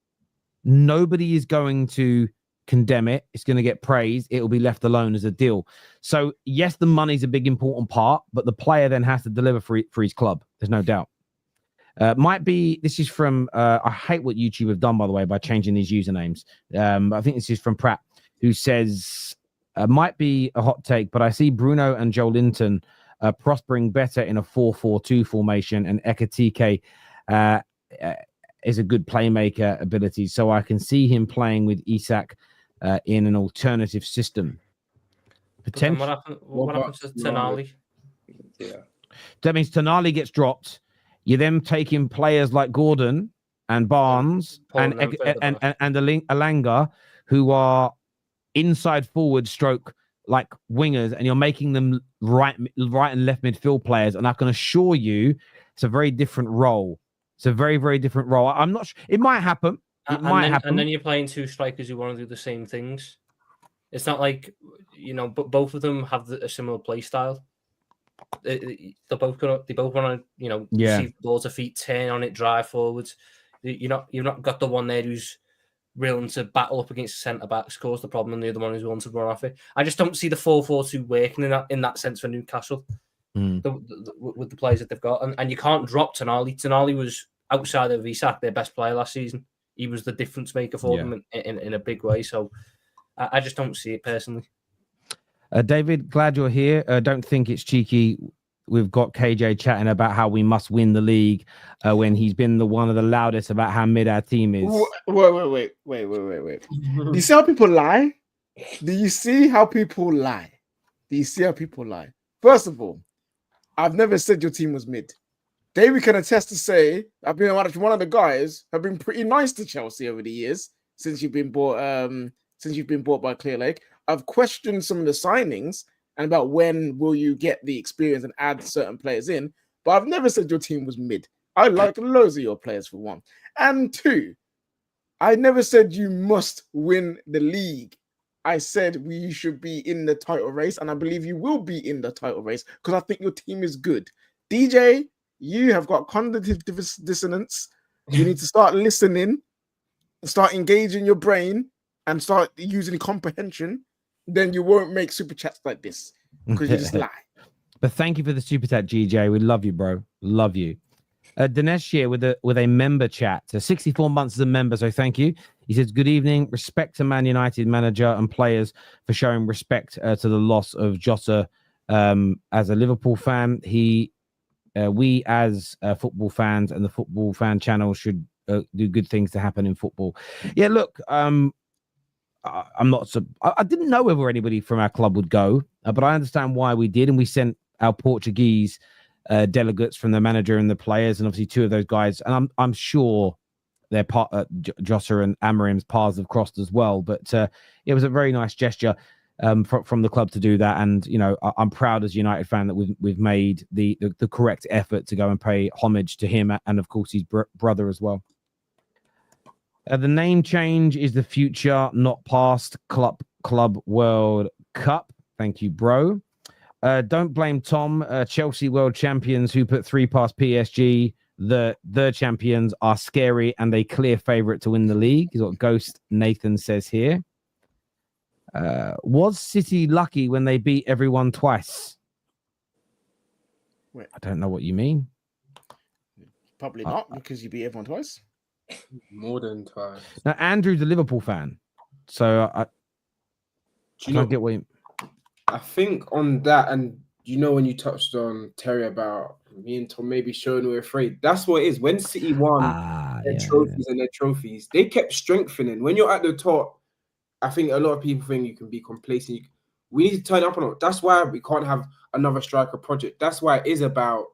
nobody is going to condemn it. It's going to get praised. It will be left alone as a deal. So yes, the money's a big important part, but the player then has to deliver for his club. There's no doubt. This is from, I hate what YouTube have done, by the way, by changing these usernames. I think this is from Pratt, who says, might be a hot take, but I see Bruno and Joe Linton prospering better in a 4-4-2 formation, and Ekitike is a good playmaker ability. So I can see him playing with Isak in an alternative system. Potentially. What happens to Tonali? Yeah. That means Tonali gets dropped. You then take in players like Gordon and Barnes and Alanga, who are inside forward stroke like wingers, and you're making them right and left midfield players. And I can assure you, it's a very different role. It's a very, very different role. I'm not sure. It might happen. And then you're playing two strikers who want to do the same things. It's not like, but both of them have a similar play style. They both want to, see the ball to feet, turn on it, drive forwards. You've not got the one there who's willing to battle up against the centre back, scores the problem, and the other one who's willing to run off it. I just don't see the 4-4-2 working in that sense for Newcastle with the players that they've got, and you can't drop Tonali. Tonali was, outside of Isak, their best player last season. He was the difference maker for them in a big way. So I just don't see it personally. David, glad you're here. Don't think it's cheeky. We've got KJ chatting about how we must win the league when he's been one of the loudest about how mid our team is. Wait. Do you see how people lie? Do you see how people lie? First of all, I've never said your team was mid. David can attest to say I've been one of the guys have been pretty nice to Chelsea over the years since you've been bought by Clear Lake. I've questioned some of the signings and about when will you get the experience and add certain players in, but I've never said your team was mid. I like loads of your players for one. And two, I never said you must win the league. I said we should be in the title race, and I believe you will be in the title race because I think your team is good. DJ, you have got cognitive dissonance. You need to start listening, start engaging your brain, and start using comprehension. Then you won't make super chats like this because you just lie. But thank you for the super chat, GJ. We love you, bro. Love you. Dinesh here with a member chat. So 64 months as a member, so thank you. He says, good evening. Respect to Man United manager and players for showing respect to the loss of Jota. As a Liverpool fan, we as football fans and the football fan channel should do good things to happen in football. Yeah, look, I'm not. I didn't know whether anybody from our club would go, but I understand why we did, and we sent our Portuguese delegates from the manager and the players, and obviously two of those guys. And I'm sure their part, Jota and Amarim's paths have crossed as well. But it was a very nice gesture from the club to do that. And you know, I'm proud as a United fan that we've made the correct effort to go and pay homage to him and of course his brother as well. The name change is the future, not past. Club World Cup. Thank you, bro. Don't blame Tom. Chelsea world champions who put 3 past PSG. The champions are scary and a clear favourite to win the league, is what Ghost Nathan says here. Was City lucky when they beat everyone twice? Wait. I don't know what you mean. Probably not, because you beat everyone twice. More than twice. Now, Andrew's a Liverpool fan, so I don't get what you... I think on that, and you know when you touched on Terry about me and Tom maybe showing we're afraid, that's what it is. When City won their trophies, they kept strengthening. When you're at the top, I think a lot of people think you can be complacent. We need to turn up on it. That's why we can't have another striker project. That's why it is about,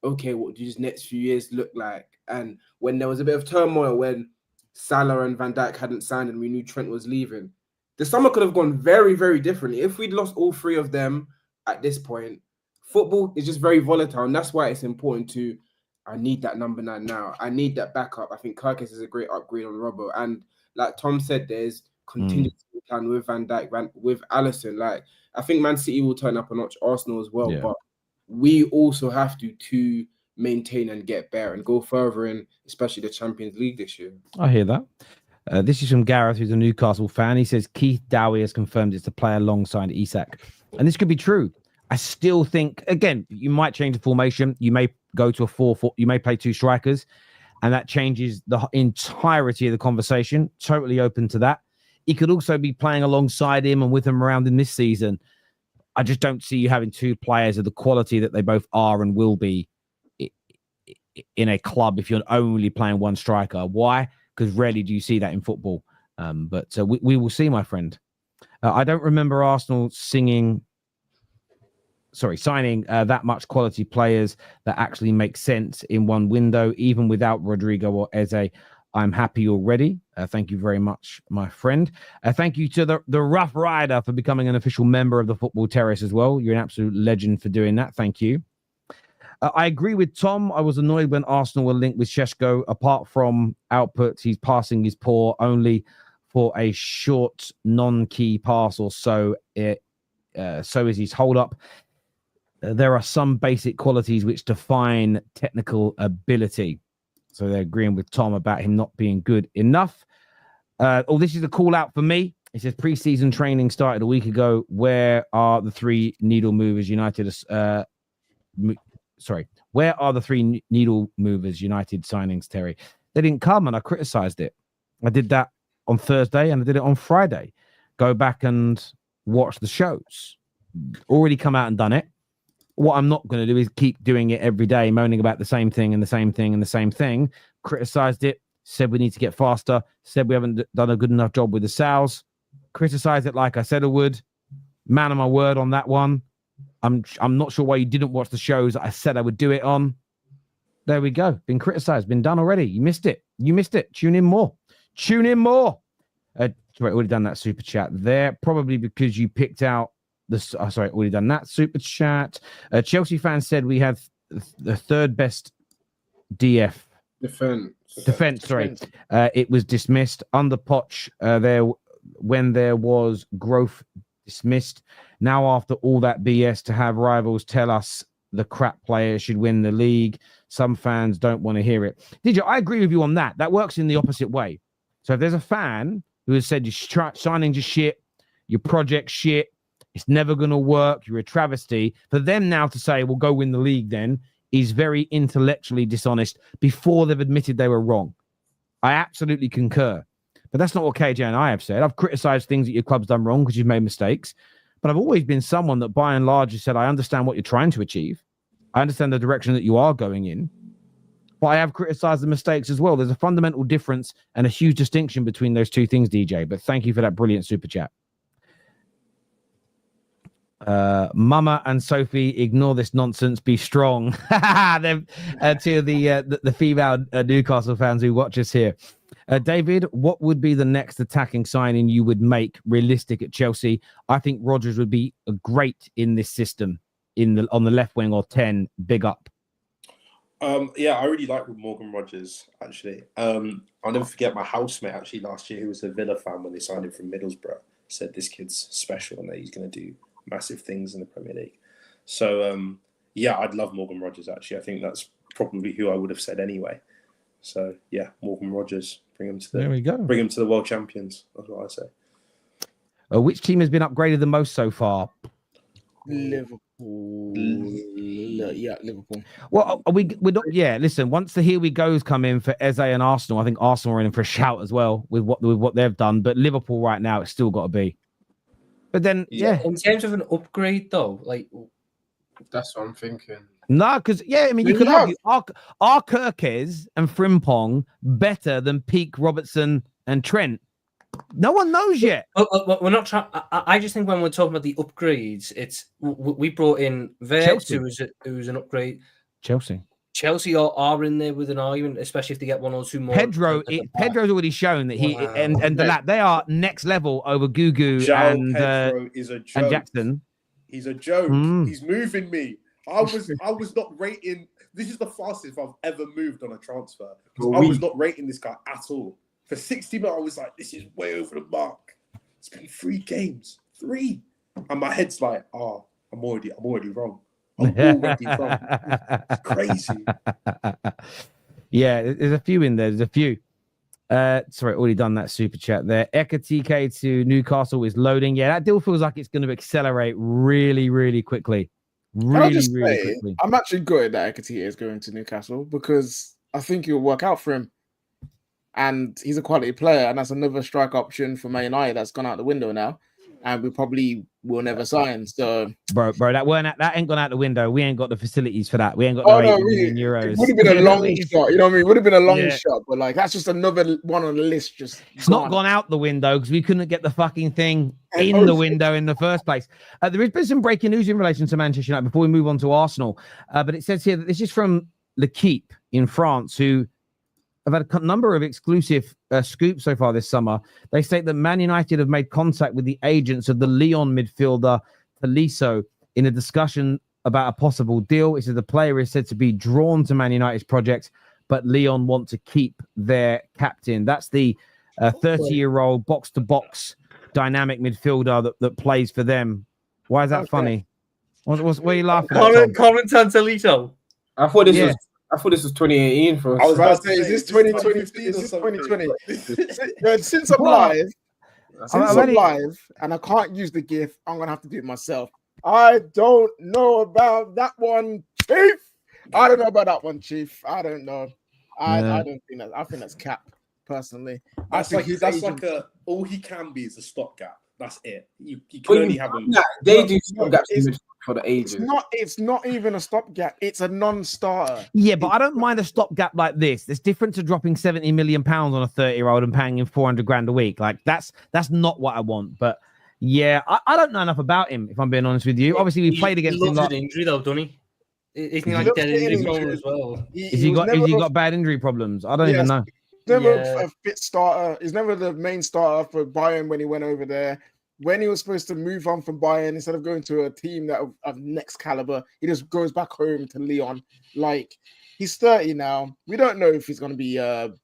okay, what do these next few years look like? And when there was a bit of turmoil when Salah and Van Dijk hadn't signed and we knew Trent was leaving, the summer could have gone very, very differently. If we'd lost all 3 of them at this point, football is just very volatile. And that's why it's important to, I need that number 9 now. I need that backup. I think Gyokeres is a great upgrade on Robbo. And like Tom said, there's continuity plan with Van Dijk, with Alisson. Like, I think Man City will turn up a notch, Arsenal as well. Yeah. But we also have to maintain and get better and go further in, especially the Champions League this year. I hear that. This is from Gareth, who's a Newcastle fan. He says Keith Dowie has confirmed it's to play alongside Isak. And this could be true. I still think, again, you might change the formation. You may go to a 4-4. You may play 2 strikers. And that changes the entirety of the conversation. Totally open to that. He could also be playing alongside him and with him around in this season. I just don't see you having 2 players of the quality that they both are and will be in a club if you're only playing 1 striker. Why? Because rarely do you see that in football. But we will see, my friend. I don't remember Arsenal signing that much quality players that actually make sense in one window, even without Rodrigo or Eze. I'm happy already. Thank you very much, my friend. Thank you to the Rough Rider for becoming an official member of the Football Terrace as well. You're an absolute legend for doing that. Thank you. I agree with Tom. I was annoyed when Arsenal were linked with Sesko. Apart from output, his passing is poor, only for a short, non-key pass or so. So is his hold-up. There are some basic qualities which define technical ability. So they're agreeing with Tom about him not being good enough. This is a call-out for me. It says pre-season training started a week ago. Where are the 3 needle movers United... Where are the 3 needle movers United signings, Terry? They didn't come, and I criticized it. I did that on Thursday, and I did it on Friday. Go back and watch the shows. Already come out and done it. What I'm not going to do is keep doing it every day, moaning about the same thing and the same thing and the same thing. Criticized it, said we need to get faster, said we haven't done a good enough job with the sales. Criticized it like I said I would. Man of my word on that one. I'm not sure why you didn't watch the shows that I said I would do it on. There we go. Been criticized. Been done already. You missed it. Tune in more. Sorry, already done that super chat there. Probably because you picked out this. Sorry, already done that super chat. Chelsea fans said we have the third best defense. Sorry, it was dismissed under Poch. When there was growth, dismissed. Now after all that BS, to have rivals tell us the crap players should win the league. Some fans don't want to hear it. DJ, I agree with you on that. That works in the opposite way. So if there's a fan who has said your signings are shit, your project's shit, it's never going to work, you're a travesty, for them now to say, well, go win the league then, is very intellectually dishonest before they've admitted they were wrong. I absolutely concur. But that's not what KJ and I have said. I've criticized things that your club's done wrong because you've made mistakes. But I've always been someone that by and large has said, I understand what you're trying to achieve. I understand the direction that you are going in. But I have criticized the mistakes as well. There's a fundamental difference and a huge distinction between those two things, DJ. But thank you for that brilliant super chat. Mama and Sophie, ignore this nonsense. Be strong. To the female Newcastle fans who watch us here. David, what would be the next attacking signing you would make realistic at Chelsea? I think Rodgers would be great in this system on the left wing or 10. Big up. Yeah, I really like Morgan Rodgers, actually. I'll never forget my housemate, actually, last year, who was a Villa fan when they signed him from Middlesbrough, said this kid's special and that he's going to do massive things in the Premier League. So, yeah, I'd love Morgan Rodgers, actually. I think that's probably who I would have said anyway. So, yeah, Morgan Rodgers, bring him to the world champions. That's what I say. Which team has been upgraded the most so far? Liverpool. Yeah, Liverpool. Well, we're not. Yeah, listen. Once the here we goes come in for Eze and Arsenal, I think Arsenal are in for a shout as well with what they've done. But Liverpool right now, it's still got to be. But then, yeah. In terms of an upgrade, though, like that's what I'm thinking. No, because I mean, you could argue are Gyokeres and Frimpong better than peak Robertson and Trent? No one knows yet. We're not trying. I just think when we're talking about the upgrades, it's we brought in Verts, who's an upgrade. Chelsea are in there with an argument, especially if they get one or two more. Pedro's already shown that he and the lad, they are next level over Gugu Joao and Pedro is a joke. and Jackson. He's a joke. He's moving me. I was not rating. This is the fastest I've ever moved on a transfer. I was not rating this guy at all. For 60 minutes, I was like, this is way over the mark. It's been 3 games. 3. And my head's like, I'm already wrong. I'm already wrong. It's crazy. Yeah, there's a few in there. There's a few. Sorry, already done that super chat there. Ekitike to Newcastle is loading. Yeah, that deal feels like it's going to accelerate really, really quickly. Really quickly. I'm actually good that Ekitike is going to Newcastle because I think it'll work out for him. And he's a quality player, and that's another strike option for Man United that's gone out the window now, and we probably will never sign. So, bro, that ain't gone out the window. We ain't got the facilities for that. We ain't got no 8 million euros. It would have been a long shot, you know what I mean? It would have been a long shot, but like that's just another one on the list. It's not gone out the window because we couldn't get the fucking thing in the window in the first place. There has been some breaking news in relation to Manchester United before we move on to Arsenal, but it says here that this is from L'Equipe in France, who I've had a number of exclusive scoops so far this summer. They state that Man United have made contact with the agents of the Lyon midfielder Tolisso in a discussion about a possible deal. It says the player is said to be drawn to Man United's project, but Lyon want to keep their captain. That's the 30-year-old box-to-box dynamic midfielder that plays for them. Why is that funny? What are you laughing at? Corentin Tolisso. I thought this was 2018 for us. I was about to say, is this 2020? Is this 2020? Since I'm live, and I can't use the GIF, I'm gonna have to do it myself. I don't know about that one, Chief. I don't know about that one, Chief. I don't know. I don't think that. I think that's cap. Personally, that's like all he can be is a stopgap. That's it. You can only have him. They do stopgaps for the ages. It's not even a stopgap. It's a non-starter. Yeah, but I don't mind a stopgap like this. It's different to dropping £70 million on a 30-year-old and paying him 400 grand a week. Like that's not what I want. But Yeah, I don't know enough about him, if I'm being honest with you. Obviously, we played against he him. loves an injury, though, doesn't he? Isn't he He like loves dead getting injury injured. prone as well? Has he got bad injury problems? I don't even know. Never Yeah. a fit starter. He's never the main starter for Bayern when he went over there. When he was supposed to move on from Bayern, instead of going to a team that of next caliber, he just goes back home to Lyon. Like, he's 30 now. We don't know if he's going to be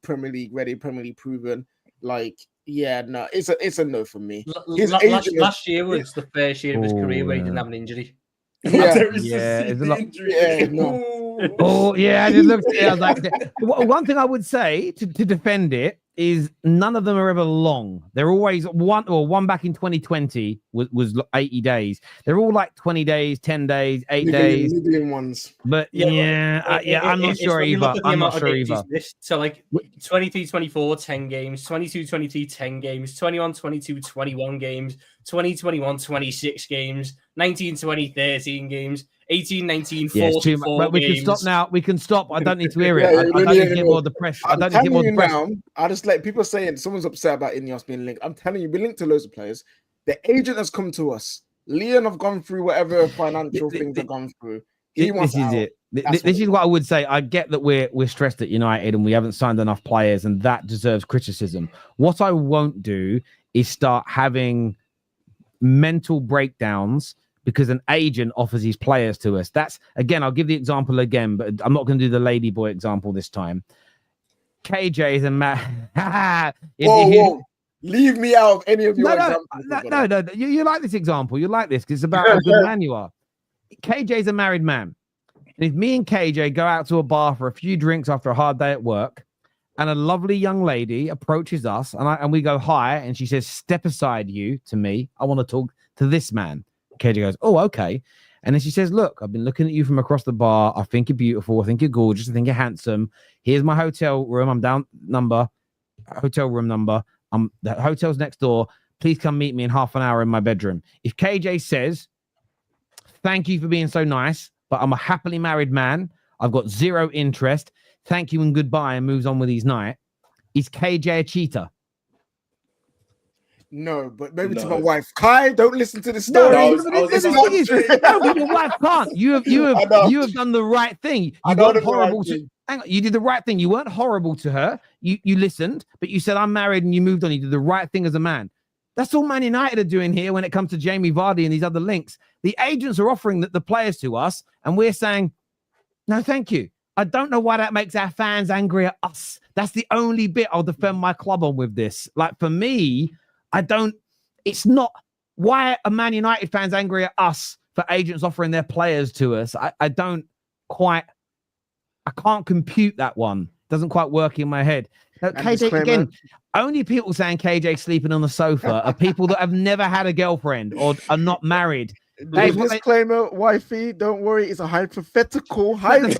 Premier League ready, Premier League proven. Like, yeah, no, it's a no for me. Last year was the first year of his career where he didn't have an injury. Yeah, it's a lot. Yeah, no. Oh yeah, I just looked at it. I was like, one thing I would say to defend it is none of them are ever long. They're always one back in 2020 was 80 days. They're all like 20 days, 10 days, 8 days. Libyan ones. But I'm not sure either. I'm not sure either. So like 23-24, 10 games, 22-23, 10 games, 21-22, 21 games, 20-21, 26 games, 19-20, 13 games, 18-19, 44 But we games. can stop now. We can stop. I don't need to hear it. I don't need to get more depressed. I don't need to get more depressed. Now, I just like people saying someone's upset about Ineos being linked. I'm telling you, we're linked to loads of players. The agent has come to us. Lyon have gone through whatever financial things they've gone through. This is what I would say. I get that we're stressed at United and we haven't signed enough players, and that deserves criticism. What I won't do is start having mental breakdowns because an agent offers his players to us. That's, again, I'll give the example again, but I'm not going to do the ladyboy example this time. KJ is a man. Whoa. Leave me out of any of your examples. No. You like this example. You like this because it's about how good man you are. KJ is a married man. And if me and KJ go out to a bar for a few drinks after a hard day at work, and a lovely young lady approaches us, and we go hi, and she says, "Step aside, you," to me. I want to talk to this man. KJ goes, "Oh, okay." And then she says, "Look, I've been looking at you from across the bar. I think you're beautiful. I think you're gorgeous. I think you're handsome. Here's my hotel room. I'm down hotel room number. The hotel's next door. Please come meet me in half an hour in my bedroom." If KJ says, "Thank you for being so nice, but I'm a happily married man. I've got zero interest. Thank you and goodbye," and moves on with his night, is KJ a cheater? No, but maybe to my wife. Kai, don't listen to the story. No, your wife can't. You have done the right thing. You weren't horrible hang on, you did the right thing. You weren't horrible to her. You listened, but you said, "I'm married," and you moved on. You did the right thing as a man. That's all Man United are doing here when it comes to Jamie Vardy and these other links. The agents are offering the players to us, and we're saying, "No, thank you." I don't know why that makes our fans angry at us. That's the only bit I'll defend my club on with this. Like, for me, it's not why are Man United fans angry at us for agents offering their players to us. I can't compute that one. Doesn't quite work in my head. Now, KJ, again, only people saying KJ sleeping on the sofa are people that have never had a girlfriend or are not married. Disclaimer, wifey, don't worry, it's a hypothetical The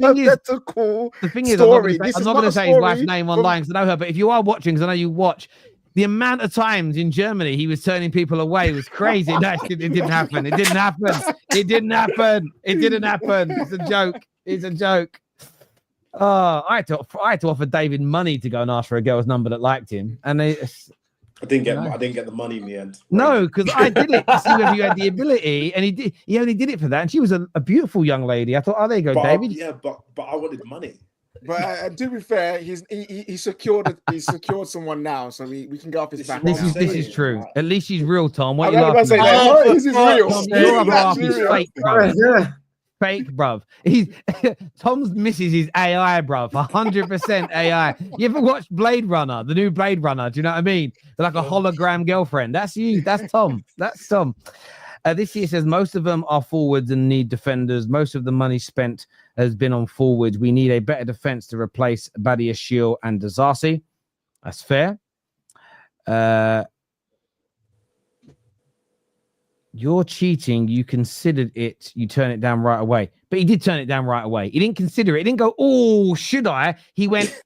thing is, story. I'm not going to say his wife's name online because I know her, but if you are watching, because I know you watch, the amount of times in Germany he was turning people away was crazy. No, it didn't happen. It didn't happen. It didn't happen. It didn't happen. It's a joke. It's a joke. Oh, I had to offer David money to go and ask for a girl's number that liked him, and I didn't get the money in the end. No, because I did it to see whether you had the ability, and he only did it for that. And she was a beautiful young lady. I thought, oh, there you go, David. But I wanted money. But to be fair, he secured someone now, so we can go off his back. This is true. At least she's real, Tom. What are you laughing at? This is real. Tom, your other half is fake, bro. Fake, bruv. Tom's missus is AI, bruv. 100% AI. You ever watched Blade Runner, the new Blade Runner? Do you know what I mean? They're like a hologram girlfriend. That's you. That's Tom. That's Tom. This year says most of them are forwards and need defenders. Most of the money spent has been on forwards. We need a better defense to replace Badiashile and Dazasi. That's fair. You're cheating. You considered it. You turn it down right away. But he did turn it down right away. He didn't consider it. He didn't go, "Oh, should I?" He went,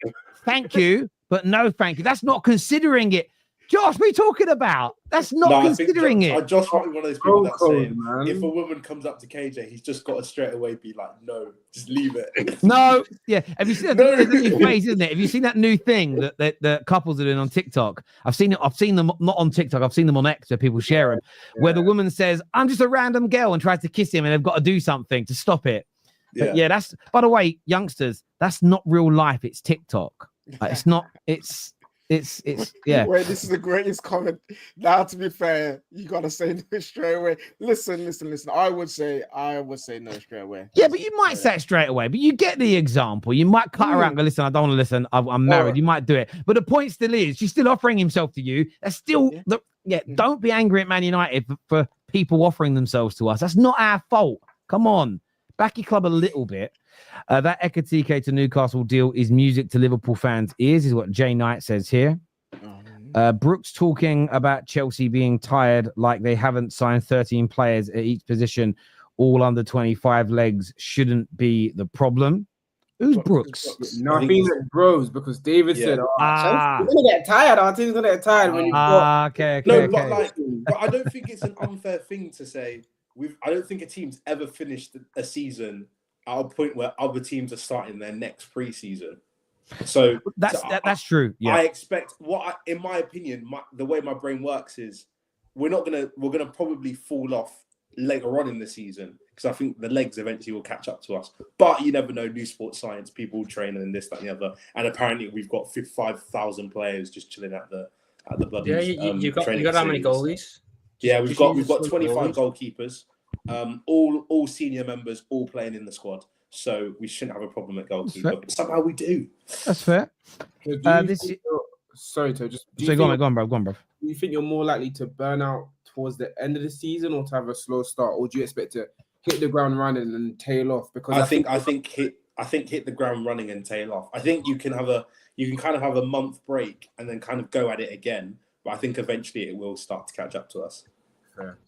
"Thank you, but no thank you." That's not considering it. Josh, what are you talking about? That's not considering it. Josh might be one of those people that's saying, man. if a woman comes up to KJ, he's just got to straight away be like, no, just leave it. No, yeah. Have you seen No. there's a new phase, isn't it? Have you seen that new thing that couples are doing on TikTok? I've seen them not on TikTok. I've seen them on X where people share them, where the woman says, "I'm just a random girl," and tries to kiss him, and they've got to do something to stop it. But yeah, that's, by the way, youngsters, that's not real life. It's TikTok. It's not. It's yeah. Wait, this is the greatest comment. Now, to be fair, you gotta say no straight away. Listen. I would say no straight away. Yeah, but you might say it straight away. But you get the example. You might cut her out and go, "Listen, I don't want to listen. I'm married." Right. You might do it, but the point still is, she's still offering himself to you. That's still Don't be angry at Man United for people offering themselves to us. That's not our fault. Come on, back your club a little bit. That Ekitike to Newcastle deal is music to Liverpool fans' ears, is what Jay Knight says here. Brooks talking about Chelsea being tired, like they haven't signed 13 players at each position, all under 25 legs, shouldn't be the problem. Who's Brooks? No, I think it's Bros, because David said, "We're gonna get tired. Our team's gonna get tired when you." Okay. But I don't think it's an unfair thing to say. I don't think a team's ever finished a season at a point where other teams are starting their next pre-season. So that's true. Yeah, I expect in my opinion, the way my brain works is we're gonna probably fall off later on in the season because I think the legs eventually will catch up to us. But you never know. New sports science, people training and this, that, and the other. And apparently we've got 5,000 players just chilling at the bloody. You got how many goalies? Yeah, we've got 25 goalkeepers. All senior members, all playing in the squad. So we shouldn't have a problem at goalkeeper. But somehow we do. That's fair. Sorry, to just. Go on, bro. Do you think you're more likely to burn out towards the end of the season, or to have a slow start, or do you expect to hit the ground running and tail off? Because I think hit the ground running and tail off. I think you can kind of have a month break and then kind of go at it again. But I think eventually it will start to catch up to us. Fair.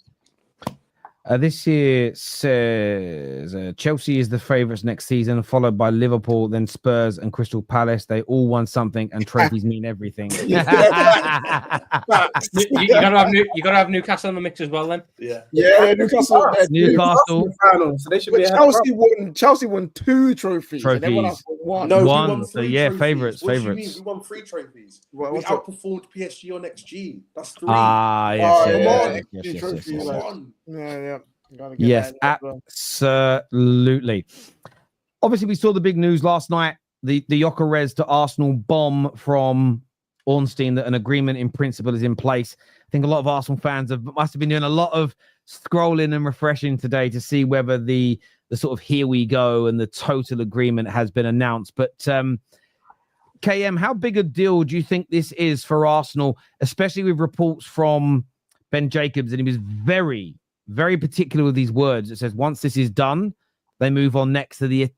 This year says Chelsea is the favourites next season, followed by Liverpool, then Spurs and Crystal Palace. They all won something, and trophies mean everything. you gotta have Newcastle in the mix as well, then. Yeah, Newcastle. So they should be. Chelsea won 2 trophies. And they won us one. No, one. So yeah, favourites. What do you mean? We won 3 trophies. We outperformed PSG on XG. That's 3. Yes, absolutely. Obviously, we saw the big news last night, the Gyokeres to Arsenal bomb from Ornstein, that an agreement in principle is in place. I think a lot of Arsenal fans must have been doing a lot of scrolling and refreshing today to see whether the sort of here we go and the total agreement has been announced. But KM, how big a deal do you think this is for Arsenal, especially with reports from Ben Jacobs? And he was very, very particular with these words. It says once this is done, they move on next to the.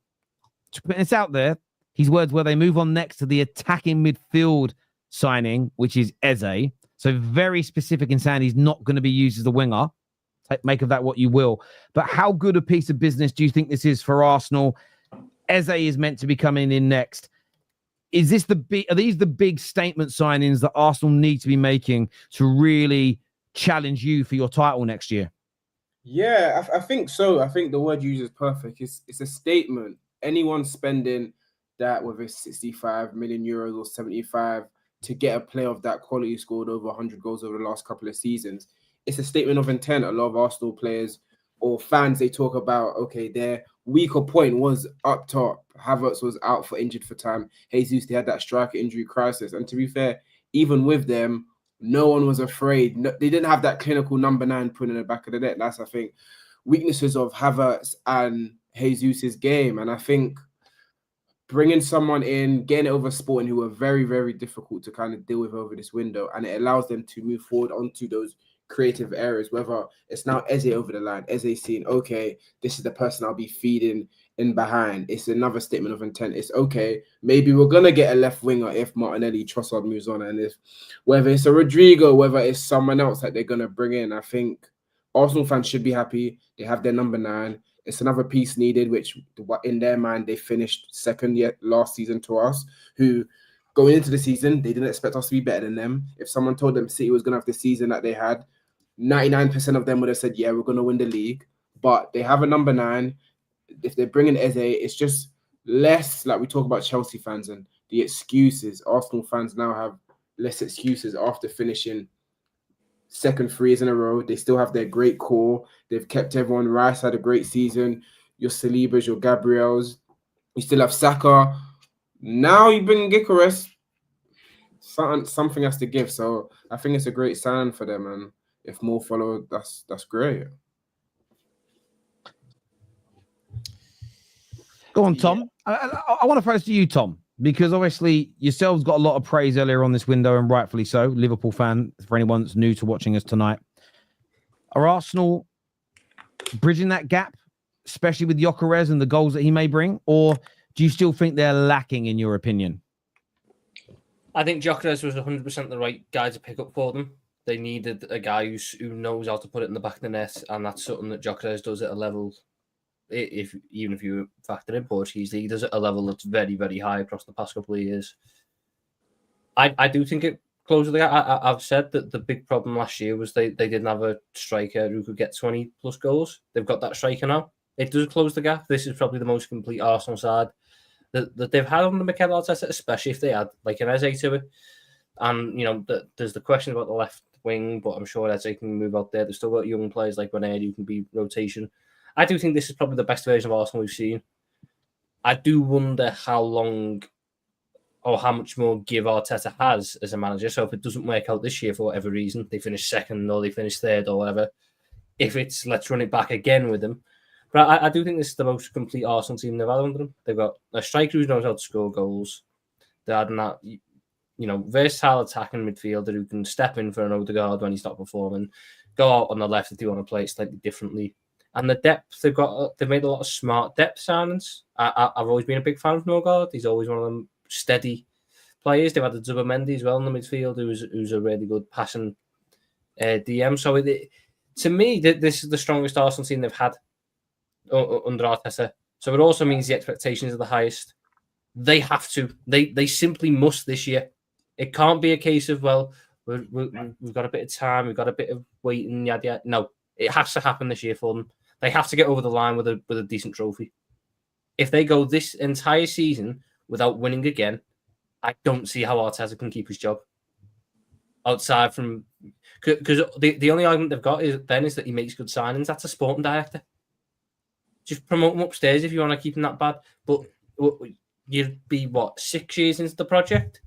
It's out there. His words were they move on next to the attacking midfield signing, which is Eze. So very specific in saying he's not going to be used as a winger. Make of that what you will. But how good a piece of business do you think this is for Arsenal? Eze is meant to be coming in next. Is this are these the big statement signings that Arsenal need to be making to really challenge you for your title next year? Yeah, I think so. I think the word you use is perfect. It's a statement. Anyone spending that, whether it's 65 million euros or 75, to get a player of that quality scored over 100 goals over the last couple of seasons, it's a statement of intent. A lot of Arsenal players or fans, they talk about, okay, their weaker point was up top. Havertz was out for injured for time. Jesus, they had that striker injury crisis. And to be fair, even with them, no one was afraid. No, they didn't have that clinical number 9 put in the back of the net. That's, I think, weaknesses of Havertz and Jesus's game. And I think bringing someone in, getting it over Sporting, who are very, very difficult to kind of deal with over this window, and it allows them to move forward onto those creative areas, whether it's now Eze over the line, Eze seeing, okay, this is the person I'll be feeding in behind. It's another statement of intent. It's okay, maybe we're going to get a left winger if Martinelli, Trossard moves on, and if whether it's a Rodrigo, whether it's someone else that they're going to bring in, I think Arsenal fans should be happy. They have their number 9. It's another piece needed, which in their mind, they finished second last season to us, who going into the season, they didn't expect us to be better than them. If someone told them City was going to have the season that they had, 99% of them would have said, yeah, we're going to win the league. But they have a number 9. If they bring in Eze, it's just less like we talk about Chelsea fans and the excuses. Arsenal fans now have less excuses after finishing second 3 years in a row. They still have their great core. They've kept everyone. Rice had a great season. Your Salibas, your Gabriels. You still have Saka. Now you bring Gyokeres. Something has to give. So I think it's a great sign for them. And if more follow, that's great. Go on, Tom. Yeah. I want to throw this to you, Tom, because obviously yourselves got a lot of praise earlier on this window, and rightfully so. Liverpool fan, for anyone that's new to watching us tonight. Are Arsenal bridging that gap, especially with Gyokeres and the goals that he may bring? Or do you still think they're lacking, in your opinion? I think Gyokeres was 100% the right guy to pick up for them. They needed a guy who knows how to put it in the back of the net, and that's something that Gyokeres does at a level, even if you factor in Portuguese, he does it at a level that's very, very high across the past couple of years. I do think it closes the gap. I've said that the big problem last year was they didn't have a striker who could get 20 plus goals. They've got that striker now. It does close the gap. This is probably the most complete Arsenal side that they've had under Mikel Arteta, especially if they had like an Eze to it. And, there's the question about the left wing, but I'm sure Eze can move out there. They've still got young players like Renard who can be rotation. I do think this is probably the best version of Arsenal we've seen. I do wonder how long or how much more give Arteta has as a manager. So if it doesn't work out this year for whatever reason, they finish second or they finish third or whatever, if it's let's run it back again with them. But I do think this is the most complete Arsenal team they've had under them. They've got a striker who knows how to score goals. They're adding that, versatile attacking midfielder who can step in for an Odegaard when he's not performing, go out on the left if they want to play it slightly differently. And the depth, they've made a lot of smart depth signings. I've always been a big fan of Norgard. He's always one of them steady players. They've had the Zubomendi as well in the midfield, who's a really good passing DM. So to me, this is the strongest Arsenal team they've had under Arteta. So it also means the expectations are the highest. They have to. They simply must this year. It can't be a case of, well, we've got a bit of time, we've got a bit of waiting, yada yada. No, it has to happen this year for them. They have to get over the line with a decent trophy. If they go this entire season without winning again, I don't see how Arteta can keep his job. Outside from, because the only argument they've got is that he makes good signings. That's a sporting director. Just promote him upstairs if you want to keep him that bad. But you'd be 6 years into the project,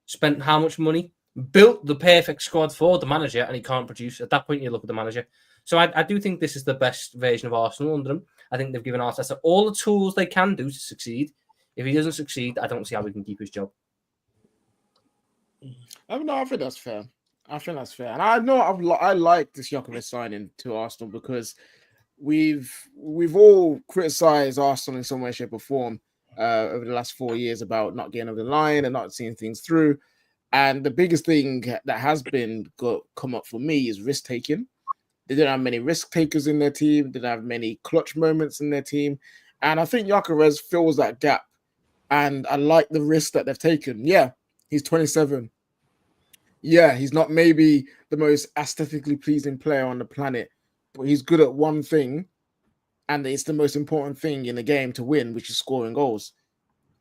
spent how much money, built the perfect squad for the manager, and he can't produce. At that point, you look at the manager. So I do think this is the best version of Arsenal under him. I think they've given Arteta all the tools they can do to succeed. If he doesn't succeed, I don't see how he can keep his job. I think that's fair. And I know I like this Gyokeres signing to Arsenal because we've all criticised Arsenal in some way, shape, or form over the last 4 years about not getting over the line and not seeing things through. And the biggest thing that has come up for me is risk taking. They didn't have many risk takers in their team. They didn't have many clutch moments in their team. And I think Gyokeres fills that gap. And I like the risk that they've taken. Yeah, he's 27. Yeah, he's not maybe the most aesthetically pleasing player on the planet, but he's good at one thing. And it's the most important thing in the game to win, which is scoring goals.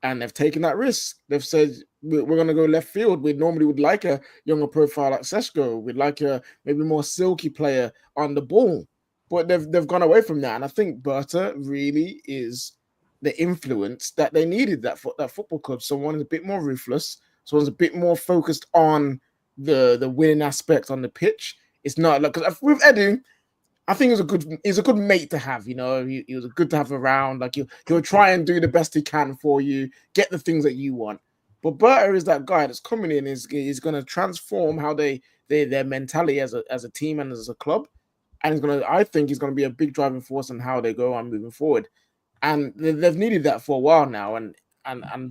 And they've taken that risk. They've said, we're going to go left field. We normally would like a younger profile like Sesko. We'd like a maybe more silky player on the ball. But they've gone away from that. And I think Berta really is the influence that they needed, that football club. Someone is a bit more ruthless. Someone's a bit more focused on the winning aspect on the pitch. It's not like, because with Edu, I think he's a good mate to have, he was good to have around. Like he'll try and do the best he can for you, get the things that you want. But Berta is that guy that's coming in, is going to transform how their mentality as a team and as a club. And I think he's going to be a big driving force in how they go on moving forward. And they've needed that for a while now, and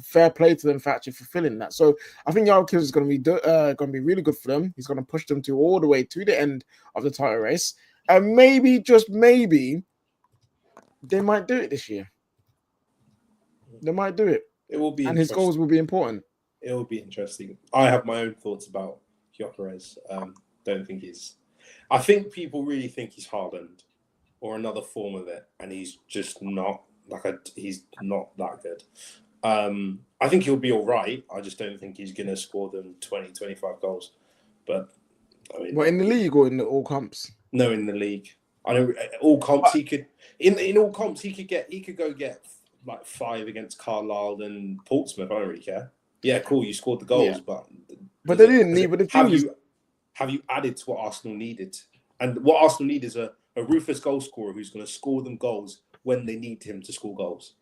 fair play to them for actually fulfilling that. So I think Gyokeres is going to be really good for them. He's going to push them all the way to the end of the title race. And maybe, just maybe, they might do it this year. They might do it. It will be, and his goals will be important. It will be interesting. I have my own thoughts about Gyokeres. Don't think he's. I think people really think he's Haaland or another form of it, and he's just not he's not that good. I think he'll be all right. I just don't think he's going to score them 20, 25 goals. But I mean, What, in the league or in the all comps? No, in the league. I know all comps he could in all comps he could go get like 5 against Carlisle and Portsmouth. I don't really care. Yeah, cool. You scored the goals, Yeah. but they didn't need. But the thing is, have you added to what Arsenal needed? And what Arsenal need is a ruthless goal scorer who's going to score them goals when they need him to score goals.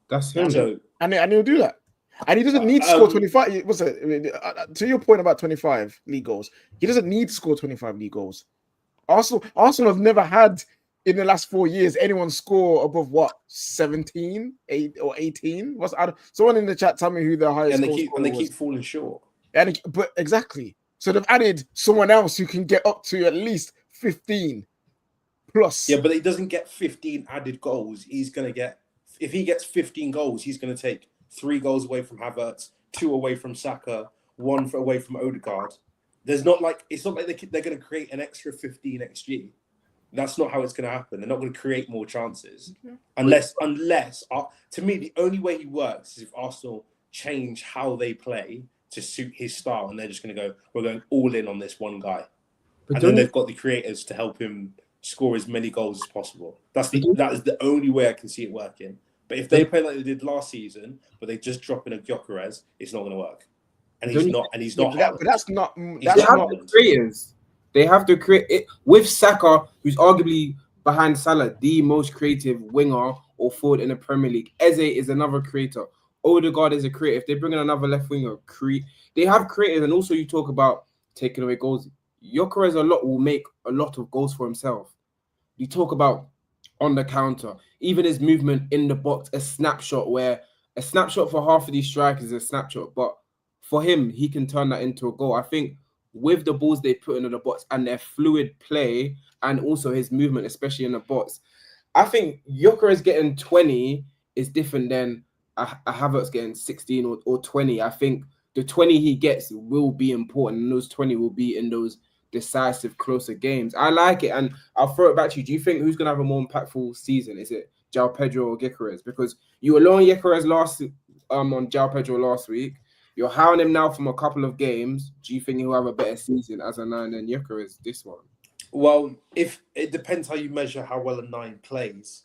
That's him. So, and he'll do that. And he doesn't need to score 25. What's it? To your point about 25 league goals, he doesn't need to score 25 league goals. Arsenal have never had in the last 4 years anyone score above what 17, 8 or 18. Someone in the chat tell me who the highest and they keep falling short. But exactly. So they've added someone else who can get up to at least 15 plus. Yeah, but he doesn't get 15 added goals. He's going to get, if he gets 15 goals, he's going to take 3 goals away from Havertz, 2 away from Saka, 1 away from Odegaard. It's not like they're going to create an extra 15 XG. That's not how it's going to happen. They're not going to create more chances unless to me the only way he works is if Arsenal change how they play to suit his style, and they're just going to go, we're going all in on this one guy, and then they've got the creators to help him score as many goals as possible. That is the only way I can see it working. But if they play like they did last season, but they just drop in a Gyokeres, it's not going to work. And he's not. But that's not. They have the creators. They have to create it with Saka, who's arguably behind Salah, the most creative winger or forward in the Premier League. Eze is another creator. Odegaard is a creator. If they bring in another left winger, they have creators. And also, you talk about taking away goals. Gyokeres will make a lot of goals for himself. You talk about on the counter, even his movement in the box, a snapshot for half of these strikers is a snapshot, but for him, he can turn that into a goal. I think with the balls they put into the box and their fluid play and also his movement, especially in the box, I think Gyokeres getting 20 is different than a Havertz getting 16 or 20. I think the 20 he gets will be important, and those 20 will be in those decisive, closer games. I like it, and I'll throw it back to you. Do you think who's going to have a more impactful season? Is it Joao Pedro or Gyokeres? Because you were low on Gyokeres on Joao Pedro last week. You're hounding him now from a couple of games. Do you think he'll have a better season as a 9 than Gyokeres this one? Well, if it depends how you measure how well a 9 plays.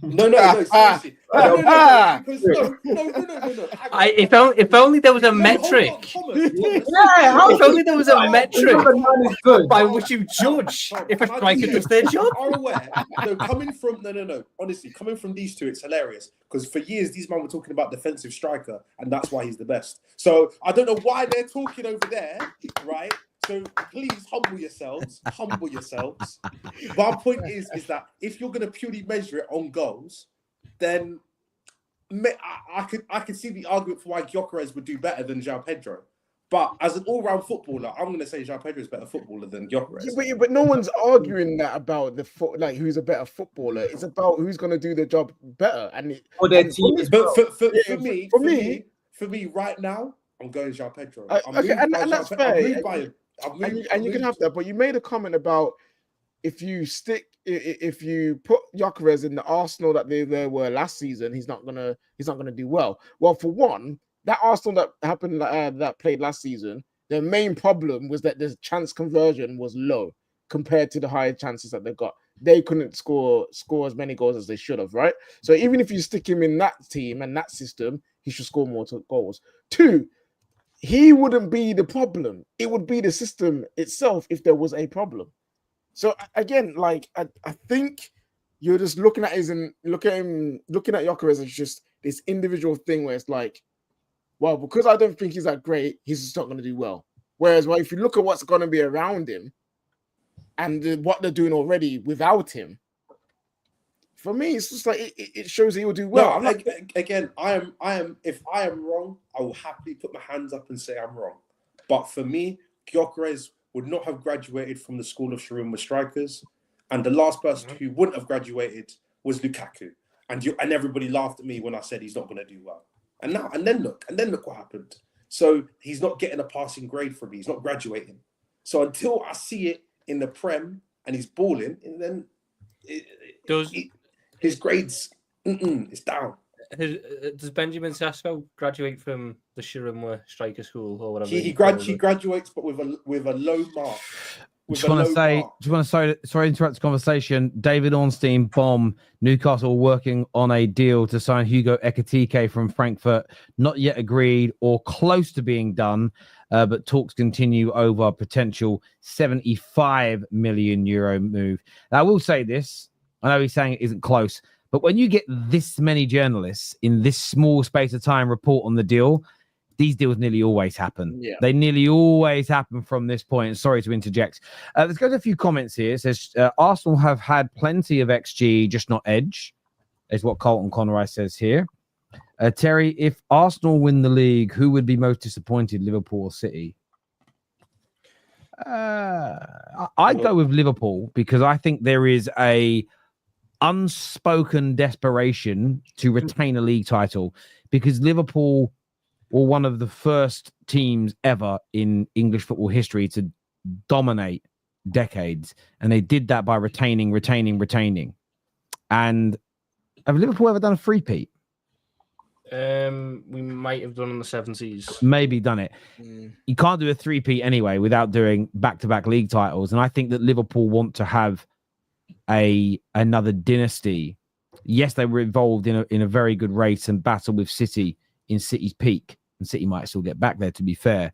No, seriously. No. If only there was a metric. If only there was a metric by which you judge if a striker does their job. Are aware? No, honestly, coming from these two, it's hilarious because for years these men were talking about defensive striker, and that's why he's the best. So I don't know why they're talking over there, right? So please humble yourselves. My point is that if you're going to purely measure it on goals, then I could see the argument for why Gyokeres would do better than Joao Pedro. But as an all-round footballer, I'm going to say Joao Pedro is a better footballer than Gyokeres. Yeah, but no one's arguing that about who's a better footballer. It's about who's going to do the job better. For me, right now, I'm going Joao Pedro. And that's fair. And you can have that, but you made a comment about if you put Gyokeres in the Arsenal that they were last season, he's not gonna do well. Well, for one, that Arsenal that happened that played last season, the main problem was that the chance conversion was low compared to the higher chances that they got. They couldn't score as many goals as they should have, right? So even if you stick him in that team and that system, he should score more goals. 2, he wouldn't be the problem. It would be the system itself if there was a problem. So again, like I think you're just looking at Gyokeres as just this individual thing where it's like, well, because I don't think he's that great, he's just not going to do well. Whereas, if you look at what's going to be around him and what they're doing already without him, for me, it's just like it shows he will do well. No, if I am wrong, I will happily put my hands up and say I'm wrong. But for me, Gyokeres would not have graduated from the school of Sharuma strikers, and the last person who wouldn't have graduated was Lukaku. And everybody laughed at me when I said he's not going to do well. And then look what happened. So he's not getting a passing grade from me. He's not graduating. So until I see it in the Prem and he's balling, and then his grades, it's down. Does Benjamin Sesko graduate from the Shiramwa Striker School or whatever? He graduates, but with a low mark. Just want to say, sorry to interrupt the conversation. David Ornstein, Bomb, Newcastle working on a deal to sign Hugo Ekitike from Frankfurt. Not yet agreed or close to being done, but talks continue over potential 75 million euro move. Now, I will say this. I know he's saying it isn't close, but when you get this many journalists in this small space of time report on the deal, these deals nearly always happen. Yeah. They nearly always happen from this point. Sorry to interject. Let's go to a few comments here. It says, Arsenal have had plenty of XG, just not edge, is what Colton Conroy says here. Terry, if Arsenal win the league, who would be most disappointed, Liverpool or City? I'd go with Liverpool because I think there is a unspoken desperation to retain a league title because Liverpool were one of the first teams ever in English football history to dominate decades. And they did that by retaining. And have Liverpool ever done a three-peat? We might have done in the 70s. Maybe done it. You can't do a three-peat anyway without doing back-to-back league titles. And I think that Liverpool want to have another dynasty. Yes, they were involved in a very good race and battle with City in City's peak, and City might still get back there, to be fair,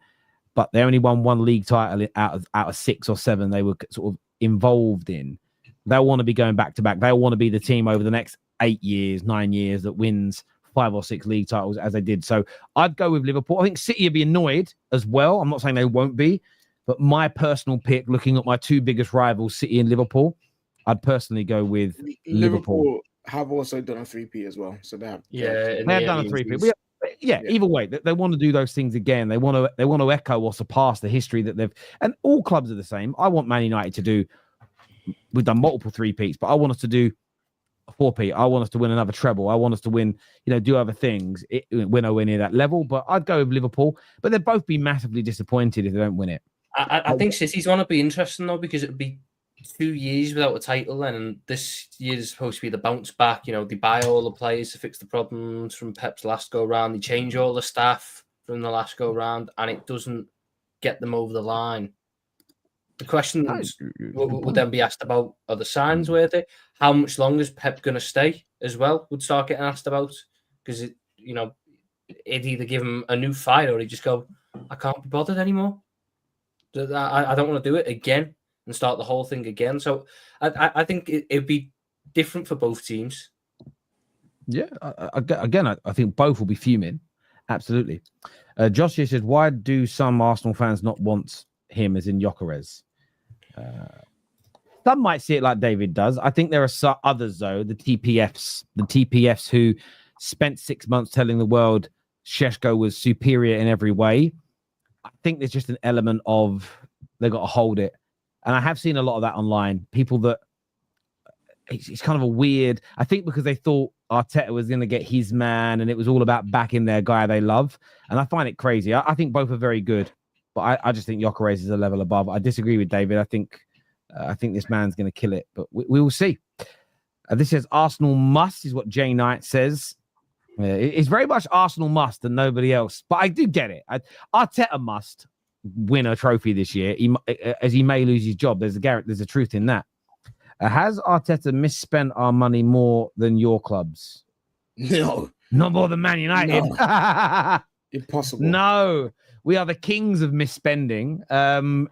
but they only won one league title out of 6 or 7 they were sort of involved in. They'll want to be going back to back. They'll want to be the team over the next 8 years, 9 years that wins 5 or 6 league titles as they did. So I'd go with Liverpool. I think City would be annoyed as well. I'm not saying they won't be, but my personal pick, looking at my 2 biggest rivals, City and Liverpool, I'd personally go with Liverpool. Have also done a 3P as well, so they have. They have done a 3P. Yeah, either way, they want to do those things again. They want to echo or surpass the history that they've. And all clubs are the same. I want Man United to do. We've done multiple 3Ps, but I want us to do a 4P. I want us to win another treble. I want us to win. Do other things. We're nowhere near that level, but I'd go with Liverpool. But they'd both be massively disappointed if they don't win it. I think City's one would be interesting though because it'd be 2 years without a title then, and this year is supposed to be the bounce back. They buy all the players to fix the problems from Pep's last go round. They change all the staff from the last go round, and it doesn't get them over the line. The questions would then be asked about: are the signs worth it? How much longer is Pep going to stay? As well, would start getting asked about because it'd either give him a new fight or he'd just go, "I can't be bothered anymore. I don't want to do it again." And start the whole thing again. So I think it'd be different for both teams. Yeah, I think both will be fuming. Absolutely. Josh here says, why do some Arsenal fans not want him as in Gyokeres? Some might see it like David does. I think there are others, though, the TPFs who spent 6 months telling the world Sesko was superior in every way. I think there's just an element of they've got to hold it. And I have seen a lot of that online. People that it's kind of a weird, I think because they thought Arteta was going to get his man and it was all about backing their guy they love. And I find it crazy. I think both are very good, but I just think Gyokeres is a level above. I disagree with David. I think this man's going to kill it, but we will see. This says Arsenal must is what Jay Knight says. It's very much Arsenal must and nobody else, but I do get it. Arteta must win a trophy this year, as he may lose his job. There's a truth in that. Has Arteta misspent our money more than your clubs? No, not more than Man United. No. Impossible. No, we are the kings of misspending. No,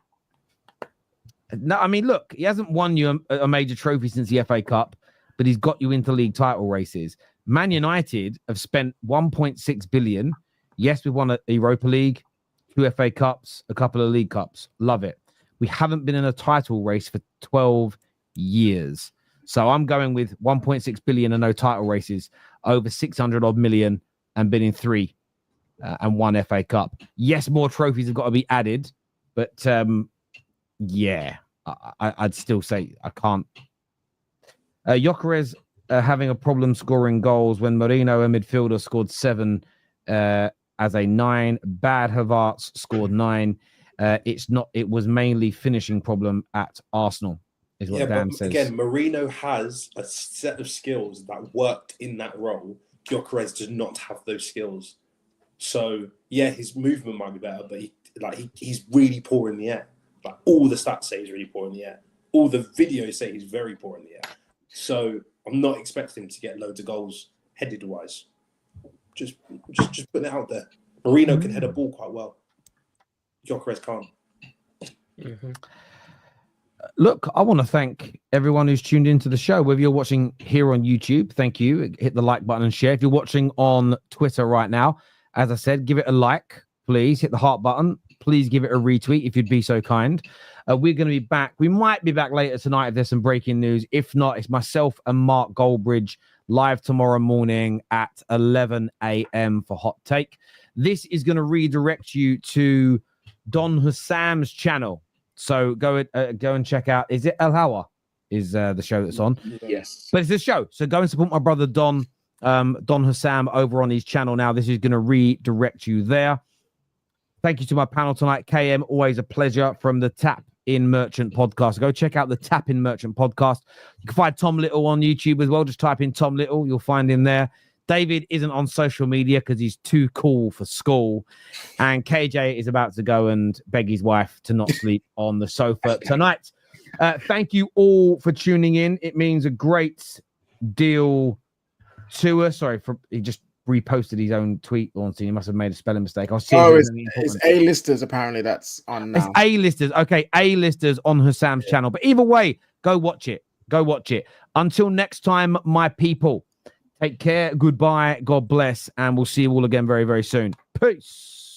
I mean, look, he hasn't won you a major trophy since the FA Cup, but he's got you into league title races. Man United have spent 1.6 billion. Yes, we've won a Europa League, 2 FA Cups, a couple of League Cups. Love it. We haven't been in a title race for 12 years. So I'm going with 1.6 billion and no title races, over 600 odd million and been in 3 and 1 FA Cup. Yes, more trophies have got to be added, but yeah, I'd still say I can't. Gyokeres having a problem scoring goals when Moreno, a midfielder, scored 7 as a 9. Bad Havertz scored 9. It was mainly finishing problem at Arsenal, is what Dan says. Again, Mourinho has a set of skills that worked in that role. Gyokeres does not have those skills. So yeah, his movement might be better, but he's really poor in the air. Like all the stats say he's really poor in the air. All the videos say he's very poor in the air. So I'm not expecting him to get loads of goals headed wise. Just putting it out there. Mourinho can head a ball quite well. Gyokeres can't. Mm-hmm. Look, I want to thank everyone who's tuned into the show. Whether you're watching here on YouTube, thank you. Hit the like button and share. If you're watching on Twitter right now, as I said, give it a like, please. Hit the heart button. Please give it a retweet if you'd be so kind. We're going to be back. We might be back later tonight if there's some breaking news. If not, it's myself and Mark Goldbridge live tomorrow morning at 11 a.m. for Hot Take. This is going to redirect you to Don Hassam's channel. So go and check out. Is it El Hawa? Is the show that's on? Yes. But it's this show. So go and support my brother Don Hassam over on his channel now. This is going to redirect you there. Thank you to my panel tonight. KM, always a pleasure from the Tap in Merchant podcast. Go check out the Tap in Merchant podcast. You can find Tom Little on YouTube as well. Just type in Tom Little. You'll find him there. David isn't on social media because he's too cool for school. And KJ is about to go and beg his wife to not sleep on the sofa tonight. Thank you all for tuning in. It means a great deal to us. Sorry, he just reposted his own tweet on. He must have made a spelling mistake. It's A-listers apparently that's on now. It's A-listers. Okay, A-listers on Hassam's channel. But either way, go watch it. Go watch it. Until next time, my people. Take care. Goodbye. God bless. And we'll see you all again very, very soon. Peace.